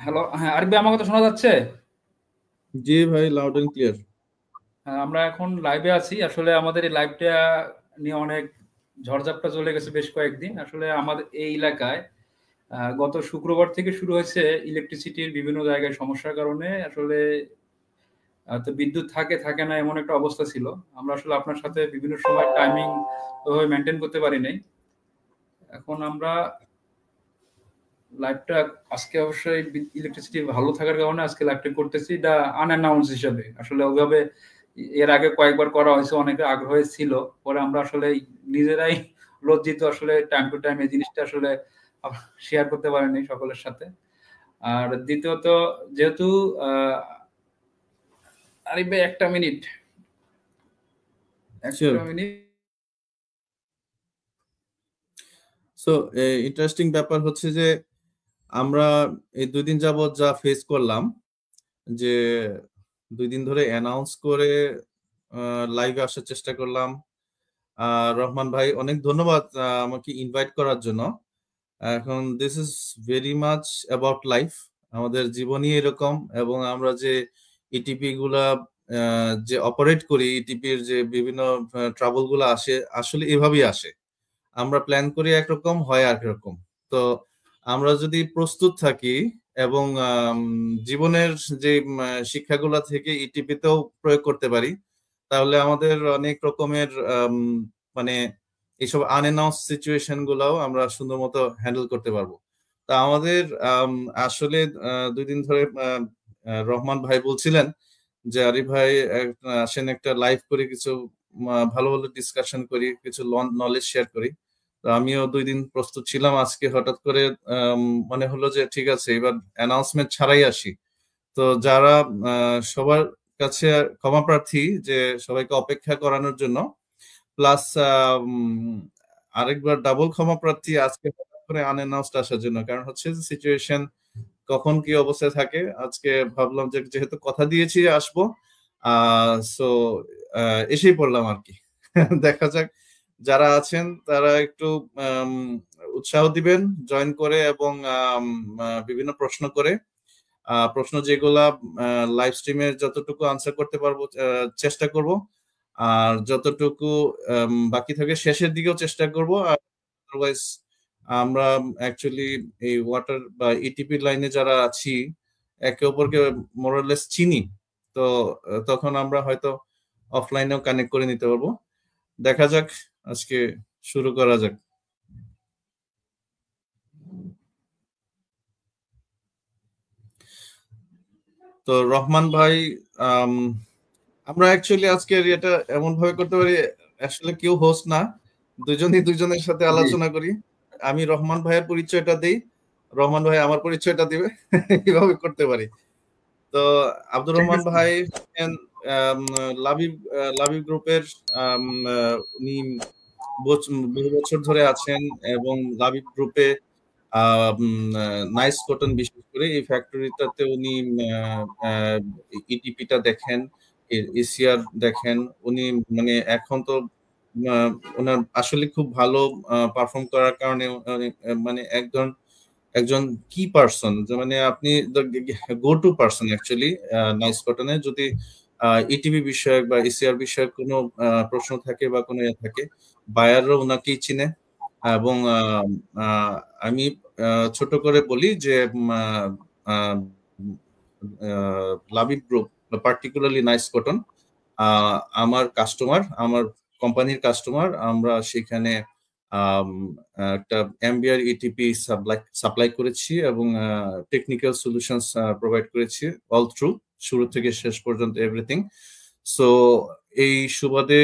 Hello, হ্যাঁ, আরিফ ভাই আমার কথা শোনা যাচ্ছে? জি ভাই, লাউড এন্ড ক্লিয়ার। হ্যাঁ, আমরা এখন লাইভে আছি। আসলে আমাদের এই লাইভটা নিয়ে অনেক ঝড়ঝাপটা চলে গেছে বেশ কয়েকদিন। আসলে আমাদের এই এলাকায় গত শুক্রবার থেকে শুরু হয়েছে ইলেকট্রিসিটির বিভিন্ন জায়গায় সমস্যার কারণে আসলে তো বিদ্যুৎ থাকে, থাকে না এমন একটা অবস্থা ছিল। আমরা আসলে আপনার সাথে বিভিন্ন সময় টাইমিং ওইভাবে মেইনটেইন করতে পারি নাই। এখন আমরা লাইভটা আজকে অবশ্যই ইলেকট্রিসিটি ভালো থাকার কারণে আজকে লাইভটা করতেছি এটা আনঅ্যানাউন্স হিসাবে। আসলে ওইভাবে এর আগে কয়েকবার করা হয়েছে, অনেকে আগ্রহী ছিল। পরে আমরা আসলে নিজেরাই লজ্জিত আসলে টাইম টু টাইম এই জিনিসটা আসলে শেয়ার করতে পারিনি সকলের সাথে। আর দ্বিতীয়ত যেহেতু আহ আরিফ ভাই একটা মিনিট, শিওর। একটা মিনিট। সো ইন্টারেস্টিং ব্যাপার হচ্ছে যে আমরা এই 2 দিন যাবত যা ফেস করলাম, যে 2 দিন ধরে অ্যানাউন্স করে লাইভে আসার চেষ্টা করলাম। রহমান ভাই, অনেক ধন্যবাদ আমাকে ইনভাইট করার জন্য। এখন this is very much about life, আমাদের জীবনই এরকম। এবং আমরা যে ইটিপি গুলা যে অপারেট করি, ইটিপির যে বিভিন্ন ট্রাবল গুলা আসে, আসলে এভাবেই আসে। আমরা প্ল্যান করি একরকম, হয় একরকম। তো আমরা যদি প্রস্তুত থাকি এবং জীবনের যে শিক্ষাগুলা থেকে ইটিপিতেও প্রয়োগ করতে পারি, তাহলে আমাদের অনেক রকমের মানে এইসব আনএনাউন্স সিচুয়েশন গুলাও আমরা সুন্দর মতো হ্যান্ডেল করতে পারবো। তা আমাদের আসলে 2 দিন ধরে রহমান ভাই বলছিলেন যে আরিফ ভাই আসেন একটা লাইভ করে কিছু ভালো ভালো ডিসকাশন করি, কিছু নলেজ শেয়ার করি। তো আমিও 2 দিন প্রস্তুত ছিলাম। আজকে হঠাৎ করে মনে হলো যে ঠিক আছে, এবার অ্যানাউন্সমেন্ট ছাড়াই আসি। তো যারা সবার কাছে ক্ষমা প্রার্থী যে সবাইকে অপেক্ষা করানোর জন্য, প্লাস আরেকবার ডাবল ক্ষমা প্রার্থী আজকে হঠাৎ করে আনএনাউন্সড আসার জন্য। কারণ হচ্ছে যে সিচুয়েশন কখন কি অবস্থায় থাকে। আজকে ভাবলাম যে যেহেতু কথা দিয়েছি আসবো, সো এসেই পড়লাম আর কি। দেখা যাক, যারা আছেন তারা একটু আম, উৎসাহ দিবেন জয়েন করে, এবং বিভিন্ন প্রশ্ন করে, প্রশ্ন যেগুলা লাইভ স্ট্রিমে যতটুকু আনসার করতে পারবো চেষ্টা করব। আর যতটুকু বাকি থাকে শেষের দিকেও চেষ্টা করব। আদারওয়াইজ আমরা অ্যাকচুয়ালি এই ওয়াটার বা ইটিপি লাইনে যারা আছি, একে অপরকে মোরালেস চিনি। তো তখন আমরা হয়তো অফলাইনেও কানেক্ট করে নিতে পারবো। দেখা যাক, আজকে শুরু করা যাক। তো রহমান ভাই, আম, আমরা অ্যাকচুয়ালি আজকে এটা এমন ভাবে করতে পারি, আসলে কেউ হোস্ট না, দুজনই দুজনের সাথে জি। আলোচনা করি। আমি রহমান ভাইয়ের পরিচয়টা দেই, রহমান ভাই আমার পরিচয়টা দিবে। এইভাবে করতে পারি। তো আব্দুর ঠিক রহমান আছে। ভাই হচ্ছেন, আম, লাবিব লাবিব গ্রুপের, উনি বহু বছর ধরে আছেন, এবং লাবিব গ্রুপে নাইস কটন বিশেষ করে এই ফ্যাক্টরিটাতে উনি ইটিপিটা দেখেন, এসিআর দেখেন। উনি মানে এখন তো আহ, ওনার আসলে খুব ভালো পারফর্ম করার কারণে মানে একজন একজন কি পার্সন, মানে আপনি go to person actually nice কটনে। যদি ইটিভি বিষয়ক বা এসিআর বিষয়ক কোনো প্রশ্ন থাকে বা কোনো ইয়ে থাকে, বায়াররা ওনাকেই চিনে। এবং আহ, আমি ছোট করে বলি যে আহ, Labib group, particularly nice cotton আমার কাস্টমার, আমার কোম্পানির কাস্টমার। আমরা সেখানে আম, একটা এমবিআর ইটিপি সাপ্লাই করেছি, এবং টেকনিক্যাল সলিউশনস প্রোভাইড করেছি অল থ্রু, শুরু থেকে শেষ পর্যন্ত এভরিথিং। সো এই সুবাদে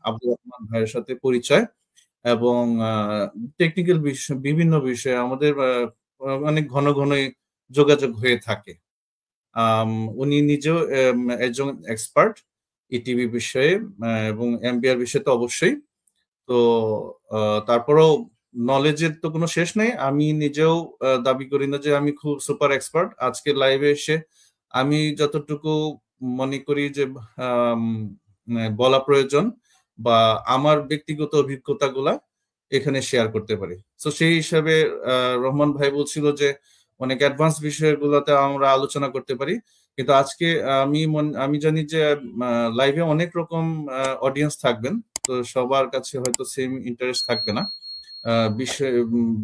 আব্দুর রহমান ভাইয়ের সাথে পরিচয়, এবং টেকনিক্যাল বিষয়, বিভিন্ন বিষয়ে আমাদের অনেক ঘন ঘনই যোগাযোগ হয়ে থাকে। আম, উনি নিজেও একজন এক্সপার্ট ইটিভি বিষয়ে, এবং এমবিআর বিষয়ে তো অবশ্যই। তো তারপরেও নলেজের তো কোনো শেষ নেই। আমি নিজেও দাবি করি না যে আমি খুব সুপার এক্সপার্ট। আজকে লাইভে এসে আমি যতটুকু মনে করি যে আম, বলা প্রয়োজন, বা আমার ব্যক্তিগত অভিজ্ঞতাগুলা এখানে শেয়ার করতে পারি। তো সেই হিসাবে রহমান ভাই বলছিল যে অনেক অ্যাডভান্স বিষয়গুলোতে আমরা আলোচনা করতে পারি। কিন্তু আজকে আমি জানি যে লাইভে অনেক রকম অডিয়েন্স থাকবেন, তো সবার কাছে হয়তো সেম ইন্টারেস্ট থাকবে না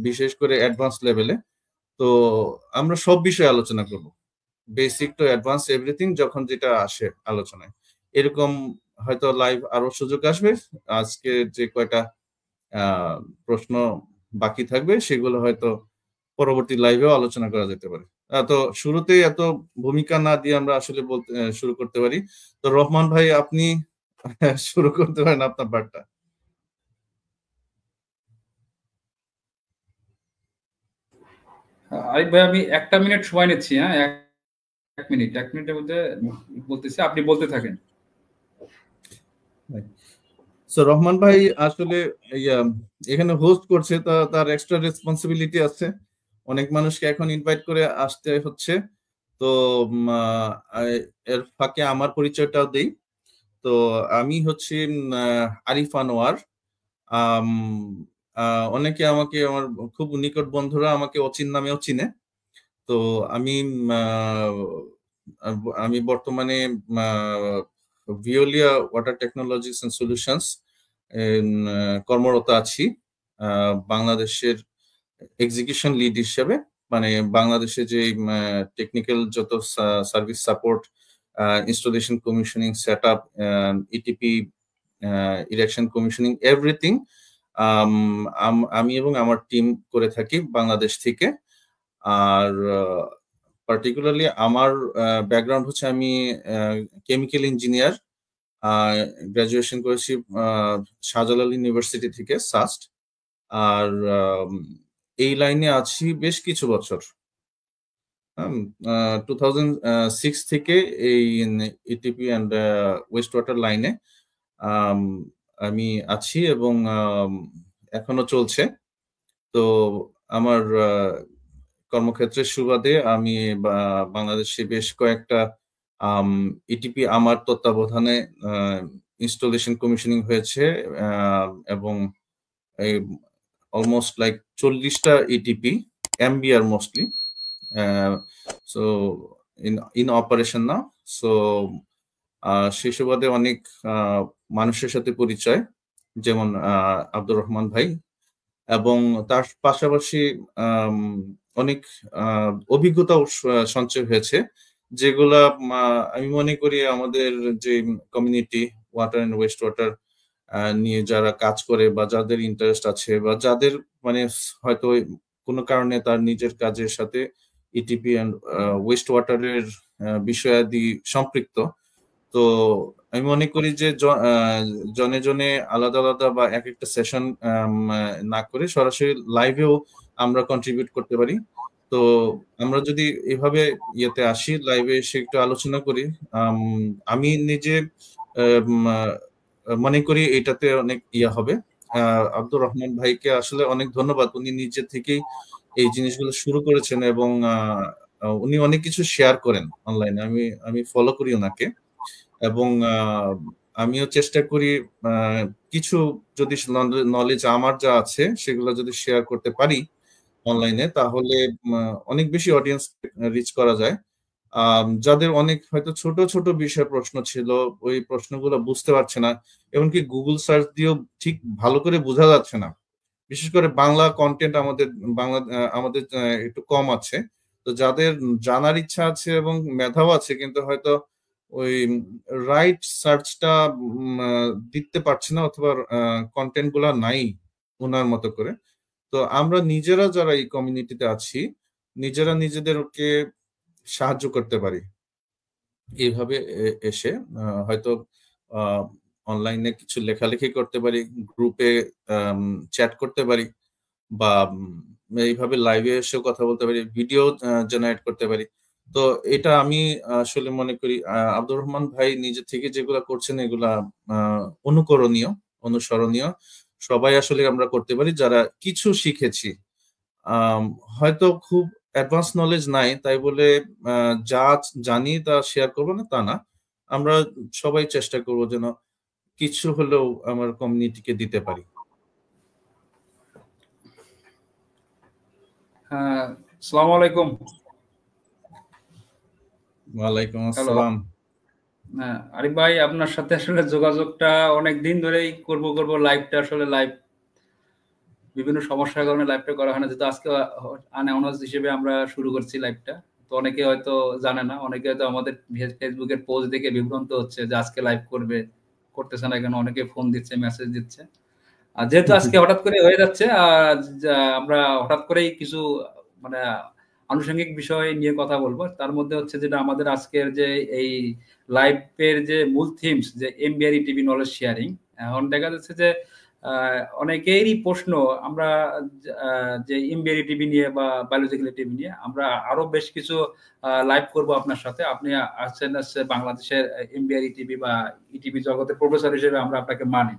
বিশেষ করে অ্যাডভান্স লেভেলে। তো আমরা সব বিষয়ে আলোচনা করব, বেসিক টু অ্যাডভান্স এভরিথিং, যখন যেটা আসে আলোচনায়। এরকম হয়তো লাইভ আরো সুযোগ আসবে। আজকে যে কয়টা প্রশ্ন বাকি থাকবে সেগুলো হয়তো পরবর্তী লাইভেও আলোচনা করা যেতে পারে। তো শুরুতেই এত ভূমিকা না দিয়ে আমরা আসলে বলতে শুরু করতে পারি। তো রহমান ভাই, আপনি শুরু করতে পারেন আপনার পার্টটা। আরিফ ভাই, আমি 1 মিনিট সময় নিচ্ছি। হ্যাঁ, 1 মিনিটের মধ্যে বলতেছি, আপনি বলতে থাকেন। সো রহমান ভাই আসলে এখানে হোস্ট করছে, তার এক্সট্রা রেসপন্সিবিলিটি আছে। অনেক মানুষকে এখন ইনভাইট করে আসতে হচ্ছে। তো এর ফাঁকে আমার পরিচয়টাও দেই। তো আমি হচ্ছি আরিফ আনোয়ার। আম, অনেকে আমাকে, আমার খুব নিকট বন্ধুরা আমাকে অচিন নামেও চিনে। তো আমি আমি বর্তমানে ভিওলিয়া ওয়াটার টেকনোলজিস এন্ড সলিউশনস কর্মরত আছি বাংলাদেশের এক্সিকিউশন লিড হিসেবে। মানে বাংলাদেশে যে টেকনিক্যাল যত service support, installation, commissioning, set up, ETP, erection, commissioning, everything আমি এবং আমার টিম করে থাকি বাংলাদেশ থেকে। আর পার্টিকুলারলি আমার ব্যাকগ্রাউন্ড হচ্ছে, আমি কেমিক্যাল ইঞ্জিনিয়ার, গ্রাজুয়েশন করেছি শাহজালাল ইউনিভার্সিটি থেকে, সাস্ট। আর এই লাইনে আছি বেশ কিছু বছর। 2006 থেকে এই ইটিপি অ্যান্ড ওয়েস্ট ওয়াটার লাইনে আমি আছি এবং এখনো চলছে। তো আমার কর্মক্ষেত্রের সুবাদে আমি বাংলাদেশে বেশ কয়েকটা ইটিপি আমার তত্ত্বাবধানে ইনস্টলেশন, কমিশনিং হয়েছে এবং অলমোস্ট লাইক 40টা ETP, MBR mostly, so in operation now. So সেই সুবাদে অনেক মানুষের সাথে পরিচয়, যেমন আব্দুর রহমান ভাই, এবং তার পাশাপাশি অনেক অভিজ্ঞতাও সঞ্চয় হয়েছে, যেগুলা আমি মনে করি আমাদের যে community water and West water নিয়ে যারা কাজ করে বা যাদের ইন্টারেস্ট আছে বা যাদের মানে হয়তো কোনো কারণে তার নিজের কাজের সাথে ইটিপি অ্যান্ড ওয়েস্ট ওয়াটারের বিষয়াদি সম্পৃক্ত। তো আমি মনে করি যে জনে জনে আলাদা আলাদা বা এক একটা সেশন না করে সরাসরি লাইভেও আমরা কন্ট্রিবিউট করতে পারি। তো আমরা যদি এভাবে ইয়েতে আসি, লাইভে এসে একটু আলোচনা করি, আমি নিজে মনে করি এটাতে অনেক হবে। আব্দুর রহমান ভাইকে আসলে অনেক ধন্যবাদ, উনি নিজে থেকেই এই জিনিসগুলো শুরু করেছেন এবং উনি অনেক কিছু শেয়ার করেন অনলাইনে। আমি ফলো করি ওনাকে, এবং আমিও চেষ্টা করি কিছু যদি নলেজ আমার যা আছে সেগুলো যদি শেয়ার করতে পারি অনলাইনে, তাহলে অনেক বেশি অডিয়েন্স রিচ করা যায়। যাদের অনেক হয়তো ছোট ছোট বিষয় প্রশ্ন ছিল, ওই প্রশ্নগুলো বুঝতে পারছে না, এমনকি গুগল সার্চ দিয়েও ঠিক ভালো করে বোঝা যাচ্ছে না। বিশেষ করে বাংলা কন্টেন্ট আমাদের একটু কম আছে। তো যাদের জানার ইচ্ছা আছে এবং মেধাও আছে, কিন্তু হয়তো ওই রাইট সার্চটা দিতে পারছে না, অথবা কন্টেন্ট গুলা নাই ওনার মতো করে। তো আমরা নিজেরা যারা এই কমিউনিটিতে আছি, নিজেরা নিজেদেরকে সাহায্য করতে পারি এইভাবে এসে। হয়তো অনলাইনে কিছু লেখালেখি করতে পারি, গ্রুপে চ্যাট করতে পারি, বা এইভাবে লাইভে এসেও কথা বলতে পারি, ভিডিও জেনারেট করতে পারি। তো এটা আমি আসলে মনে করি আব্দুর রহমান ভাই নিজে থেকে যেগুলা করছেন এগুলা অনুকরণীয়, অনুসরণীয়। সবাই আসলে আমরা করতে পারি যারা কিছু শিখেছি। হয়তো খুব অ্যাডভান্স নলেজ নাই তাই বলে যা জানি তা শেয়ার করবো না, তা না। আমরা সবাই চেষ্টা করবো যেন কিছু হলেও আমার কমিউনিটিকে দিতে পারি। আসসালামু আলাইকুম। ওয়ালাইকুম হ্যালো। আসসালাম। হ্যাঁ, আরিফ ভাই আপনার সাথে আসলে যোগাযোগটা অনেক দিন ধরেই করব লাইভটা আসলে লাইভ বিভিন্ন সমস্যার কারণে লাইভটা করা হয় না। যেহেতু আজকে আনঅ্যানাউন্স হিসেবে আমরা শুরু করছি লাইভটা। তো অনেকে হয়তো জানে না। অনেকে হয়তো আমাদের ফেসবুকের পোস্ট দেখে বিভ্রান্ত হচ্ছে যে আজকে লাইভ করতেছে না কেন? অনেকে ফোন দিচ্ছে, মেসেজ দিচ্ছে। আর যেহেতু আজকে হঠাৎ করে হয়ে যাচ্ছে আমরা হঠাৎ করেই কিছু মানে আনুষঙ্গিক বিষয় নিয়ে কথা বলবো। তার মধ্যে হচ্ছে যেটা আমাদের আজকের যে এই লাইভের যে মূল থিমস যে এমবিআরই টিভি নলেজ শেয়ারিং। এখন দেখা যাচ্ছে যে অনেকেরই প্রশ্ন আমরা যে এমবিআরই টিভি নিয়ে বা বায়োলজিক্যাল টিভি নিয়ে আমরা আরো বেশ কিছু লাইভ করব আপনার সাথে। আপনি আসছেন বাংলাদেশের এমবিআরই টিভি বা ইটিভি জগতের প্রফেসর হিসেবে আমরা আপনাকে মানি।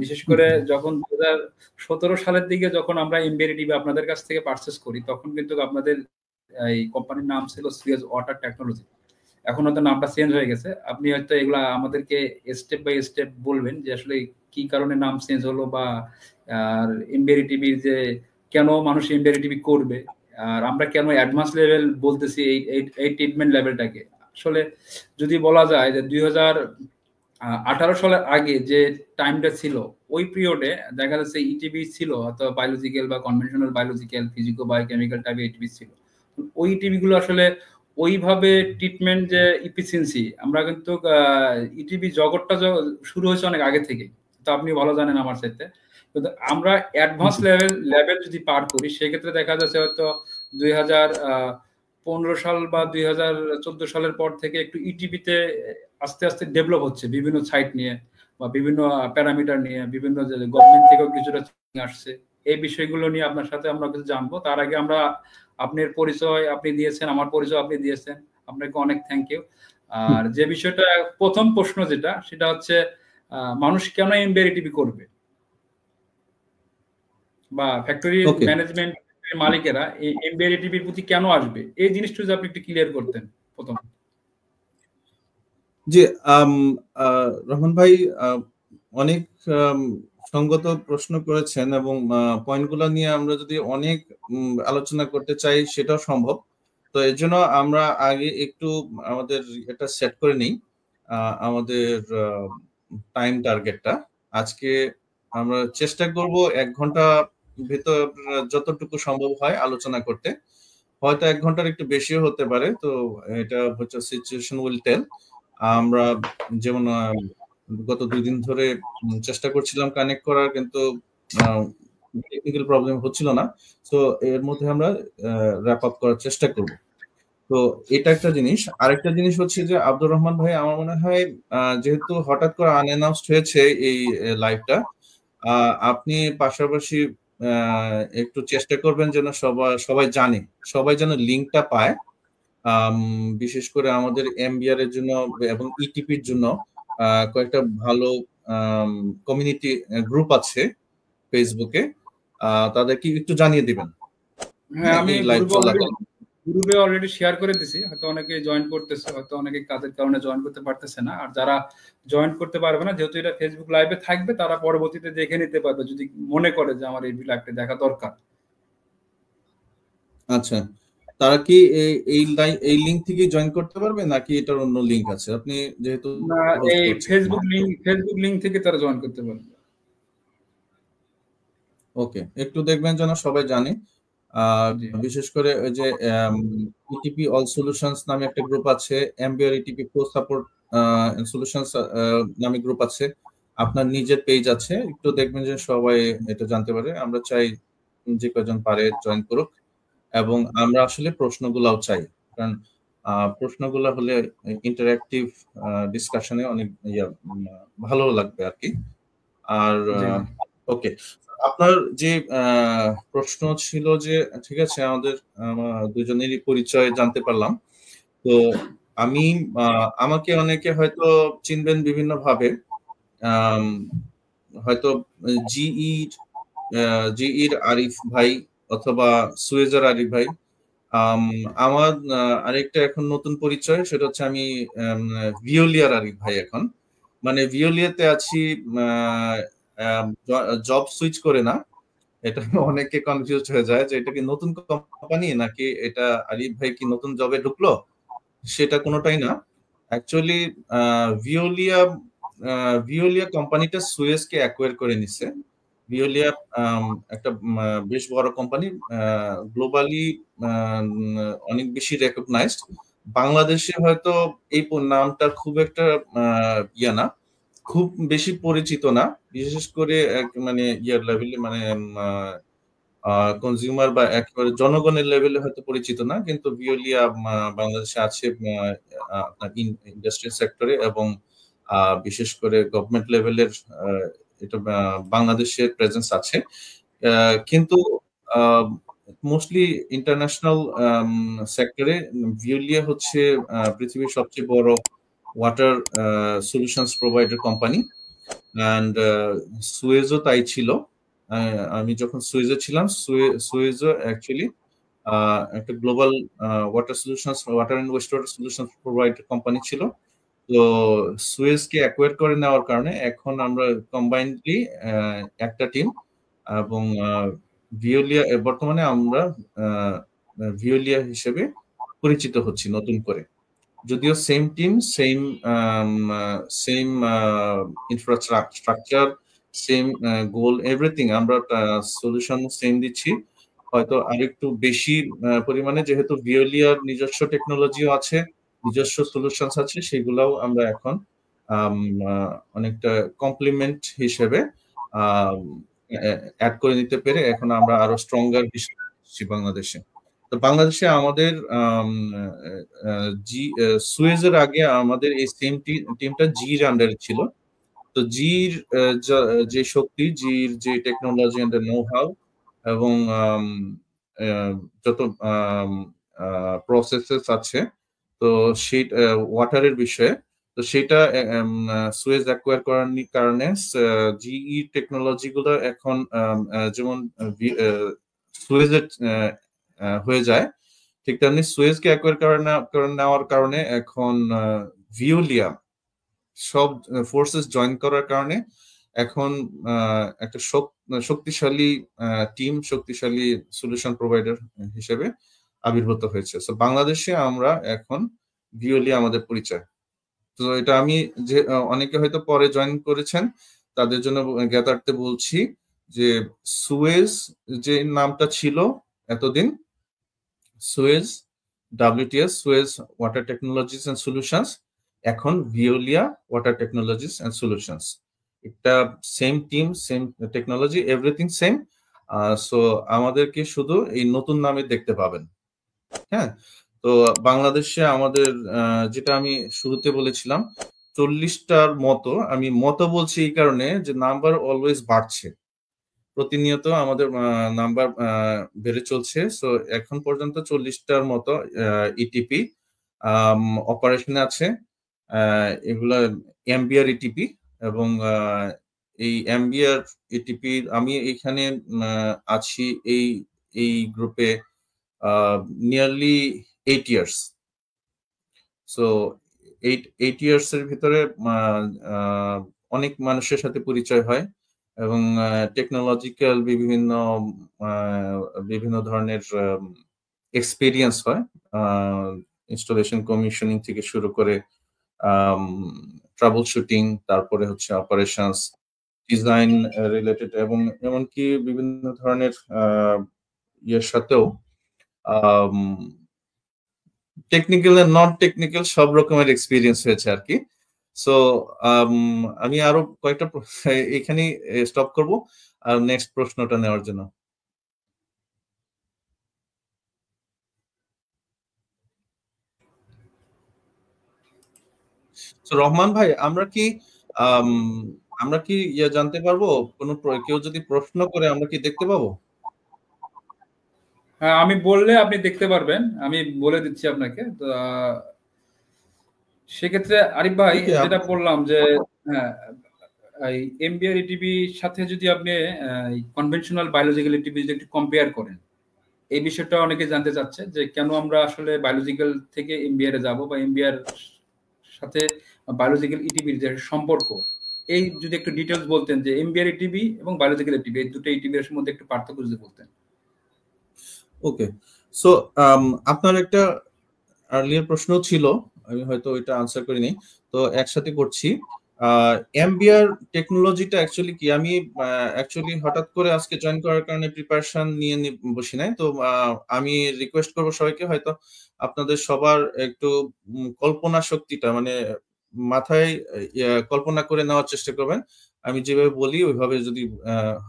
বিশেষ করে যখন 2017 সালের দিকে যখন আমরা এমবিআরই টিভি আপনাদের কাছ থেকে পারচেজ করি তখন কিন্তু আপনাদের এই কোম্পানির নাম ছিল সুয়েজ ওয়াটার টেকনোলজি। এখন হয়তো নামটা চেঞ্জ হয়ে গেছে। আপনি হয়তো এগুলা আমাদেরকে স্টেপ বাই স্টেপ বলবেন যে আসলে কি কারণে নাম চেঞ্জ হলো বা আর এমবিআরই টিভির যে কেন মানুষ এমবিআরই টিভি করবে আর আমরা কেন অ্যাডভান্স লেভেল বলতেছি এই ট্রিটমেন্ট লেভেলটাকে। আসলে যদি বলা যায় যে 2018 সালের আগে যে টাইমটা ছিল ওই পিরিয়ডে দেখা যাচ্ছে ইটিভি ছিল অথবা বায়োলজিক্যাল বা কনভেনশনাল বায়োলজিক্যাল ফিজিকো বায়োকেমিক্যাল টাইপের ইটিভি ছিল। ওই টিভি গুলো আসলে ওইভাবে ট্রিটমেন্ট যে ইফিসিয়েন্সি আমরা কিন্তু ইটিভি জগৎটা শুরু হয়েছে অনেক আগে থেকে। তো আপনি ভালো জানেন আমার সাথে। কিন্তু আমরা অ্যাডভান্স লেভেল যদি পার করি সেক্ষেত্রে দেখা যাচ্ছে হয়তো 2015 সাল বা 2014 সালের পর থেকে একটু ইটিভিতে আস্তে আস্তে ডেভেলপ হচ্ছে বিভিন্ন সাইট নিয়ে বা বিভিন্ন প্যারামিটার নিয়ে বিভিন্ন গভর্নমেন্ট থেকেও কিছুটা আসছে। এই বিষয়গুলো নিয়ে আপনার সাথে আমরা কিছু জানবো। তার আগে আমরা আপনার পরিচয় আপনি দিয়েছেন, আমার পরিচয় আপনি দিয়েছেন। আপনাকে অনেক থ্যাংক ইউ। আর যে বিষয়টা প্রথম প্রশ্ন যেটা সেটা হচ্ছে মানুষ কেন এমবিআরই টিভি করবে বা ফ্যাক্টরি ম্যানেজমেন্ট মালিকেরা এই এমবিআরই টিভির প্রতি কেন আসবে এই জিনিসটা যদি আপনি একটু ক্লিয়ার করতেন প্রথম। জি, রহমান ভাই অনেক সঙ্গত প্রশ্ন করেছেন এবং পয়েন্টগুলো নিয়ে আমরা যদি অনেক আলোচনা করতে চাই সেটাও সম্ভব। তো এর জন্য আমরা আগে একটু আমাদের এটা সেট করে নিই আমাদের টাইম টার্গেটটা। আজকে আমরা চেষ্টা করব 1 ঘন্টা ভেতর যতটুকু সম্ভব হয় আলোচনা করতে। হয়তো 1 ঘন্টার একটু বেশিও হতে পারে। তো এটা হচ্ছে সিচুয়েশন উইল টেল। আমরা যেমন গত 2 দিন ধরে চেষ্টা করছিলাম কানেক্ট করার কিন্তু টেকনিক্যাল প্রবলেম হচ্ছিল না। তো এর মধ্যে আমরা র‍্যাপ আপ করার চেষ্টা করব। তো এটা একটা জিনিস। আরেকটা জিনিস হচ্ছে যে আব্দুর রহমান ভাই আমার মনে হয় যেহেতু হঠাৎ করে আনঅ্যানাউন্সড হয়েছে এই লাইভটা আপনি পাশাপাশি একটু চেষ্টা করবেন যেন সবাই জানে, সবাই যেন লিঙ্কটা পায়। বিশেষ করে আমাদের এমবিআর এর জন্য এবং ইটিপির জন্য কয়েকটা ভালো কমিউনিটি গ্রুপ আছে ফেসবুকে, তাদেরকে একটু জানিয়ে দিবেন। হ্যাঁ, আমি গ্রুপে অলরেডি শেয়ার করে দিছি। হয়তো অনেকে জয়েন করতেছে, হয়তো অনেকে কাজের কারণে জয়েন করতে পারতেছে না। আর যারা জয়েন করতে পারবে না যেহেতু এটা ফেসবুক লাইভে থাকবে তারা পরবর্তীতে দেখে নিতে পারবে যদি মনে করে যে আমার এই লাইভটা দেখা দরকার। আচ্ছা, তারা কি এই লিংক থেকে জয়েন করতে পারবে নাকি এটার অন্য লিংক আছে? আপনি যেহেতু না, এই ফেসবুক লিংক থেকে তারা জয়েন করতে পারবে। ওকে, একটু দেখবেন যেন সবাই জানে। বিশেষ করে ওই যে ইটিপি অল সলিউশনস নামে একটা গ্রুপ আছে, MBR ETP pro support solutions নামে গ্রুপ আছে, আপনার নিজের পেজ আছে, একটু দেখবেন যে সবাই এটা জানতে পারে। আমরা চাই যে কজন পারে জয়েন করুক এবং আমরা আসলে প্রশ্নগুলাও চাই, কারণ প্রশ্নগুলো হলে ইন্টারঅ্যাক্টিভ ডিসকাশনে অনেক ভালো লাগবে আর কি। আর ওকে, আপনার যে প্রশ্ন ছিল যে ঠিক আছে আমাদের দুজনেরই পরিচয় জানতে পারলাম। তো আমি আমাকে অনেকে হয়তো চিনবেন বিভিন্ন ভাবে, হয়তো জিইর আরিফ ভাই অথবা সুয়েজের আরিফ ভাই। আমার আরেকটা এখন নতুন পরিচয়, সেটা হচ্ছে আমি ভিওলিয়ার আরিফ ভাই। এখন মানে ভিওলিয়াতে আছি, জব সুইচ করে না, এটা অনেকে কনফিউজ হয়ে যায় যে এটা কি নতুন কোম্পানি নাকি এটা আরিফ ভাই কি নতুন জবে ঢুকলো, সেটা কোনোটাই না। অ্যাকচুয়ালি ভিওলিয়া ভিওলিয়া কোম্পানিটা সুয়েজকে অ্যাকোয়ার করে নিছে। ভিওলিয়া একটা বেশ বড় কোম্পানি, গ্লোবালি অনেক বেশি রেকগনাইজড। বাংলাদেশে হয়তো এই নামটা খুব একটা ইয়া না, খুব বেশি পরিচিত না, বিশেষ করে মানে ইয়ার লেভেলে, মানে কনজিউমার বা একেবারে জনগণের লেভেলে হয়তো পরিচিত না, কিন্তু ভিওলিয়া বাংলাদেশে আছে আপনার ইন্ডাস্ট্রিয়াল সেক্টরে এবং বিশেষ করে গভর্নমেন্ট লেভেলের এটা বাংলাদেশের প্রেজেন্স আছে। কিন্তু মোস্টলি ইন্টারন্যাশনাল সেক্টরে ভিওলিয়া হচ্ছে পৃথিবীর সবচেয়ে বড় water solutions provider company. And সুয়েজও তাই ছিল। আমি যখন সুয়েজে ছিলাম, সুয়েজও অ্যাকচুয়ালি একটা global water solutions, water and waste water solutions provider company ছিল। তো সুয়েজকে অ্যাকোয়ার করে নেওয়ার কারণে এখন আমরা কম্বাইন্ডলি একটা টিম, এবং ভিওলিয়া বর্তমানে আমরা ভিওলিয়া হিসেবে পরিচিত হচ্ছি নতুন করে। যদিও same team, same infrastructure, same goal, everything, আমরা সলিউশন সেম দিচ্ছি, হয়তো আরেকটু বেশি পরিমাণে, যেহেতু ভিওলিয়ার নিজস্ব টেকনোলজিও আছে, নিজস্ব সলিউশনস আছে, সেগুলাও আমরা এখন অনেকটা কমপ্লিমেন্ট হিসেবে অ্যাড করে নিতে পেরে এখন আমরা আরো স্ট্রঙ্গার হিসেবে বাংলাদেশে। তো বাংলাদেশে আমাদের সুয়েজের আগে আমাদের এই সেম টিমটা জির আন্ডারে ছিল। তো জির যে শক্তি, জির যে টেকনোলজি এন্ড নো হাউ এবং যত প্রসেসেস আছে, তো সেই ওয়াটারের বিষয়ে, তো সেটা সুয়েজ অ্যাকোয়ার করার কারণে জিই টেকনোলজি গুলো এখন যেমন সুয়েজের হয়ে যায়, ঠিক তেমনি সুয়েজকে অ্যাকোয়ার করে নেওয়ার কারণে এখন ভিওলিয়া সব ফোর্সেস জয়েন করার কারণে এখন একটা শক্তিশালী টিম, শক্তিশালী সলিউশন প্রোভাইডার হিসেবে আবির্ভূত হয়েছে। সো বাংলাদেশে আমরা এখন ভিওলিয়া আমাদের পরিচয়। তো এটা আমি যে অনেকে হয়তো পরে জয়েন করেছেন তাদের জন্য জ্ঞাতার্থে বলছি যে সুয়েজ যে নামটা ছিল এতদিন, Suez WTS, Suez water technologies and solutions, এখন Veolia water technologies and solutions. এটা same team, same technology, everything same. So আমাদেরকে শুধু এই নতুন নামে দেখতে পাবেন। হ্যাঁ, তো বাংলাদেশে আমাদের যেটা আমি শুরুতে বলেছিলাম 40টার মতো, আমি মতো বলছি এই কারণে যে নাম্বার অলওয়েজ বাড়ছে, প্রতিনিয়ত আমাদের নাম্বার বেড়ে চলছে। সো এখন পর্যন্ত 40টার মতো ইটিপি অপারেশনে আছে। এগুলা এমবিআর ইটিপি, এবং এই এমবিআর ইটিপি আমি এখানে আছি এই গ্রুপে নিয়ারলি 8 ইয়ার্স। সো 8 ইয়ার্স এর ভিতরে অনেক মানুষের সাথে পরিচয় হয় এবং টেকনোলজিক্যাল বিভিন্ন ধরনের এক্সপিরিয়েন্স হয়, ইনস্টলেশন কমিশনিং থেকে শুরু করে ট্রাবল শুটিং, তারপরে হচ্ছে অপারেশনস, ডিজাইন রিলেটেড, এবং এমনকি বিভিন্ন ধরনের ইয়ের সাথেও টেকনিক্যাল আর নন টেকনিক্যাল সব রকমের এক্সপিরিয়েন্স হয়েছে আর কি। সো আমি আরো কয়েকটা এখানে স্টপ করব আর নেক্সট প্রশ্নটা নেওয়ার জন্য। রহমান ভাই, আমরা কি জানতে পারবো, কোনো কেউ যদি প্রশ্ন করে আমরা কি দেখতে পাবো? হ্যাঁ, আমি বললে আপনি দেখতে পারবেন, আমি বলে দিচ্ছি আপনাকে। তো সেক্ষেত্রে আরিফ ভাই যেটা বললাম যে হ্যাঁ, এই এমবিআর ইটিভির সাথে যদি আপনি কনভেনশনাল বায়োলজিক্যাল ইটিভি যদি একটু কম্পেয়ার করেন, এই বিষয়টা অনেকে জানতে চাচ্ছে যে কেন আমরা আসলে বায়োলজিক্যাল থেকে এমবিআর এ যাব, বা এমবিআর সাথে বায়োলজিক্যাল ইটিভির যে সম্পর্ক, এই যদি একটু ডিটেলস বলতেন যে এমবিআর টিবি এবং বায়োলজিক্যাল টিবি এই দুটো টিবি এর মধ্যে একটু পার্থক্য যদি বলতেন। ওকে, সো আপনার একটা আর্লিয়ার প্রশ্ন ছিল, আমি হয়তো ওইটা আনসার করিনি, তো একসাথে করছি। এমবিআর টেকনোলজিটা অ্যাকচুয়ালি কি, আমি অ্যাকচুয়ালি হঠাৎ করে আজকে জয়েন করার কারণে প্রিপারেশন নিয়ে বসি নাই, তো আমি রিকোয়েস্ট করবো সবাইকে হয়তো আপনাদের সবার একটু কল্পনা শক্তিটা মানে মাথায় কল্পনা করে নেওয়ার চেষ্টা করবেন। আমি যেভাবে বলি ওইভাবে যদি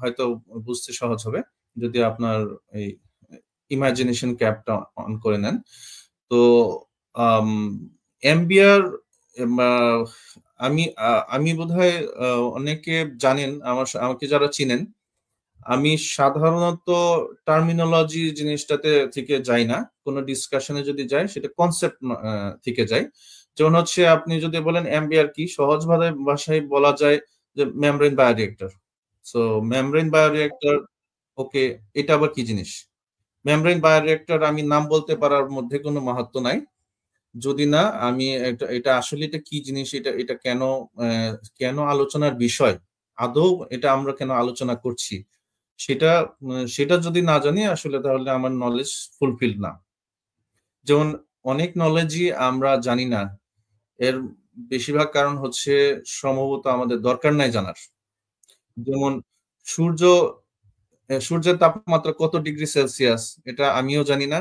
হয়তো বুঝতে সহজ হবে যদি আপনার এই ইমাজিনেশন ক্যাপটা অন করে নেন। তো এমবিআর আমি বোধহয় অনেকে জানেন, আমাকে যারা চিনেন, আমি সাধারণত টার্মিনোলজি জিনিসটাতে থেকে যাই না, কোনো ডিসকাশনে যদি যাই সেটা কনসেপ্ট থেকে যাই। যেমন হচ্ছে আপনি যদি বলেন এমবিআর কি, সহজ ভাষায় বলা যায় যে membrane bioreactor. So membrane bioreactor, okay, এটা আবার কি জিনিস? মেমব্রেন বায়োরিয়েক্টর আমি নাম বলতে পারার মধ্যে কোনো মাহাত্ম্য নাই যদি না আমি এটা আসলে এটা কি জিনিস, এটা এটা কেন কেন আলোচনার বিষয়, আদৌ এটা আমরা কেন আলোচনা করছি সেটা সেটা যদি না জানি আসলে তাহলে আমার নলেজ ফুলফিল না। যেমন অনেক নলেজই আমরা জানি না, এর বেশিরভাগ কারণ হচ্ছে সম্ভবত আমাদের দরকার নাই জানার। যেমন সূর্যের তাপমাত্রা কত ডিগ্রি সেলসিয়াস এটা আমিও জানি না,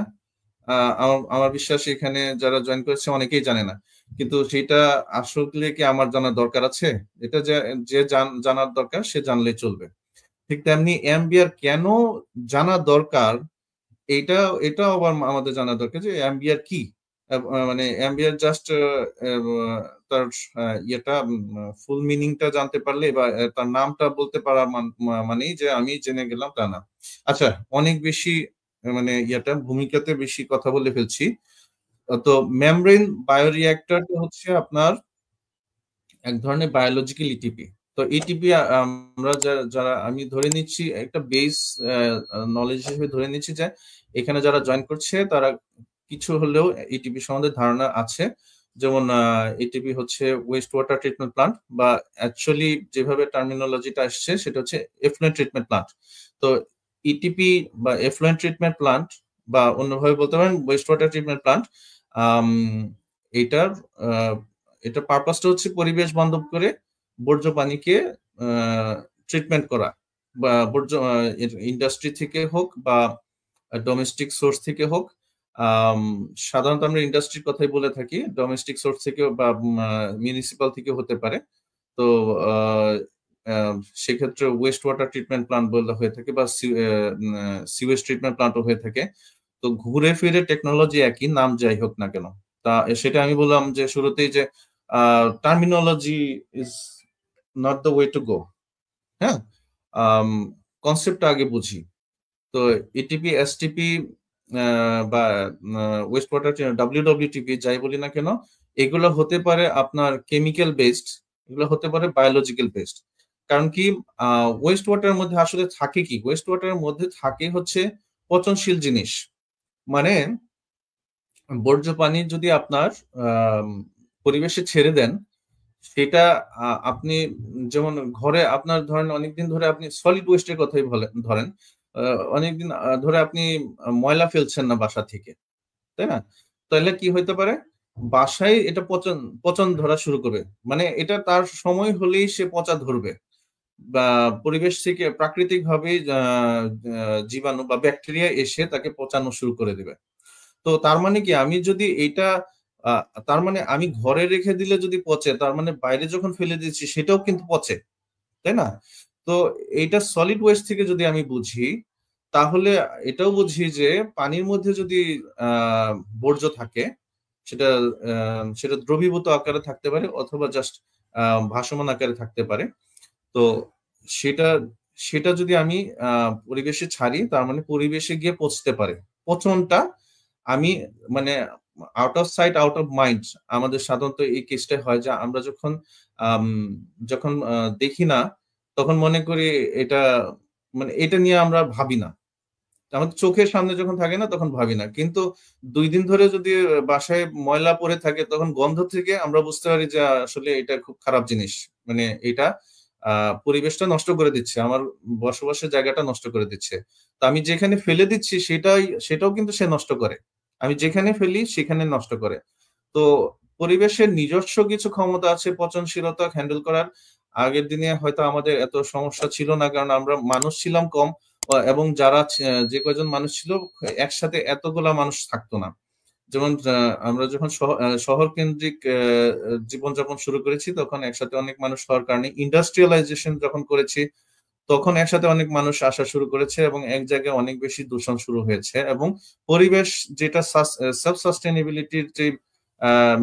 আমার বিশ্বাস এখানে যারা জয়েন করেছে অনেকেই জানে না, কিন্তু সেটা আসলে কি আমার জানার দরকার আছে? এটা যে জানার দরকার সে জানলে চলবে। ঠিক তেমনি এমবিআর কেন জানা দরকার, এটাও আবার আমাদের জানা দরকার যে এমবিআর কি। মানে এমবিআর জাস্ট তার ইয়েটা ফুল মিনিংটা জানতে পারলে বা তার নামটা বলতে পারা মানেই যে আমি জেনে গেলাম তা না। আচ্ছা, অনেক বেশি মানে ইয়েটা ভূমিকাতে বেশি কথা বলে ফেলছি। তো মেমব্রেন বায়োরিঅ্যাক্টর হচ্ছে আপনার এক ধরনের বায়োলজিক্যাল ইটিপি। তো ইটিপি আমরা যারা আমি ধরে নিচ্ছি একটা বেস নলেজ হিসেবে ধরে নিচ্ছি যে এখানে যারা জয়েন করছে তারা কিছু হলেও ইটিপি সম্বন্ধে ধারণা আছে। যেমন ইটিপি হচ্ছে ওয়েস্ট ওয়াটার ট্রিটমেন্ট প্লান্ট, বা অ্যাকচুয়ালি যেভাবে টার্মিনোলজিটা আসছে সেটা হচ্ছে এফ্লুয়েন্ট ট্রিটমেন্ট প্লান্ট। তো ইটিপি বা এফ্লুয়েন্ট ট্রিটমেন্ট প্লান্ট বা অন্যভাবে বলতে পারেন ওয়েস্ট ওয়াটার ট্রিটমেন্ট প্লান্ট, এটার এটা পারপাসটা হচ্ছে পরিবেশ বান্ধব করে বর্জ্য পানিকে ট্রিটমেন্ট করা, বা বর্জ্য ইন্ডাস্ট্রি থেকে হোক বা ডোমেস্টিক সোর্স থেকে হোক। সাধারণত আমরা ইন্ডাস্ট্রির কথাই বলে থাকি, ডোমেস্টিক সোর্স থেকে বা মিউনিসিপাল থেকে হতে পারে। তো সেক্ষেত্রে ওয়েস্ট ওয়াটার ট্রিটমেন্ট প্লান্ট বলা হয়ে থাকে বা সিওয়েজ ট্রিটমেন্ট প্লান্টও হয়ে থাকে। তো ঘুরে ফিরে টেকনোলজি একই, নাম যাই হোক না কেন। তা সেটা আমি বললাম যে শুরুতেই যে terminology is not the way to go. হ্যাঁ, কনসেপ্টটা আগে বুঝি। তো এটিপি এসটিপি বা ওয়েস্ট ওয়াটার ডব্লিউডব্লিউটিপি যাই বলি না কেন, এগুলো হতে পারে আপনার কেমিক্যাল বেসড, এগুলো হতে পারে বায়োলজিক্যাল বেসড। কারণ কি, ওয়েস্ট ওয়াটারের মধ্যে আসলে থাকে কি, ওয়েস্ট ওয়াটারের মধ্যে থাকে হচ্ছে পচনশীল জিনিস। মানে বর্জ্য পানি যদি আপনার পরিবেশে ছেড়ে দেন, সেটা আপনি যেমন ঘরে আপনার ধরেন অনেকদিন ধরে আপনি সলিড ওয়েস্টের কথাই ধরেন, অনেকদিন ধরে আপনি ময়লা ফেলছেন না বাসা থেকে, তাই না? তাহলে কি হইতে পারে, বাসায় এটা পচন ধরা শুরু করবে। মানে এটা তার সময় হলেই সে পচা ধরবে, বা পরিবেশ থেকে প্রাকৃতিক ভাবে জীবাণু বা ব্যাকটেরিয়া এসে তাকে পচানো শুরু করে দেবে। তো তার মানে কি, আমি যদি এটা তার মানে আমি ঘরে রেখে দিলে যদি পচে, তার মানে বাইরে যখন ফেলে দিচ্ছি সেটাও কিন্তু পচে, তাই না? তো এইটা সলিড ওয়েস্ট থেকে যদি আমি বুঝি, তাহলে এটাও বুঝি যে পানির মধ্যে যদি বর্জ্য থাকে, সেটা সেটা দ্রবীভূত আকারে থাকতে পারে অথবা জাস্ট ভাসমান আকারে থাকতে পারে। তো সেটা সেটা যদি আমি পরিবেশে ছাড়ি, তার মানে পরিবেশে গিয়ে পচতে পারে। পচনটা আমি মানে out of sight out of mind, আমাদের সাধারণত এই কেসটা হয় যে আমরা যখন যখন দেখি না তখন মনে করি এটা, মানে এটা নিয়ে আমরা ভাবি না। আমাদের চোখের সামনে যখন থাকে না তখন ভাবি না, কিন্তু 2 দিন ধরে যদি বাসায় ময়লা পড়ে থাকে তখন গন্ধ থেকে আমরা বুঝতে পারি যে আসলে এটা খুব খারাপ জিনিস, মানে এটা পরিবেশটা নষ্ট করে দিচ্ছে, আমার বসবাসের জায়গাটা নষ্ট করে দিচ্ছে। তো আমি যেখানে ফেলে দিচ্ছি সেটাও কিন্তু সে নষ্ট করে, আমি যেখানে ফেলি সেখানে নষ্ট করে। তো পরিবেশের নিজস্ব কিছু ক্ষমতা আছে পচনশীলতা হ্যান্ডেল করার। আগের দিনে হয়তো আমাদের এত সমস্যা ছিল না, কারণ আমরা মানুষ ছিলাম কম, এবং যারা যে কয়জন মানুষ ছিল একসাথে এতগুলা মানুষ থাকতো না। যেমন আমরা যখন শহর কেন্দ্রিক জীবনযাপন শুরু করেছি তখন একসাথে অনেক মানুষ হওয়ার কারণে, ইন্ডাস্ট্রিয়ালাইজেশন যখন করেছি তখন একসাথে অনেক মানুষ আসা শুরু করেছে এবং এক জায়গায় অনেক বেশি দূষণ শুরু হয়েছে, এবং পরিবেশ যেটা সেলফ সাস্টেনেবিলিটির যে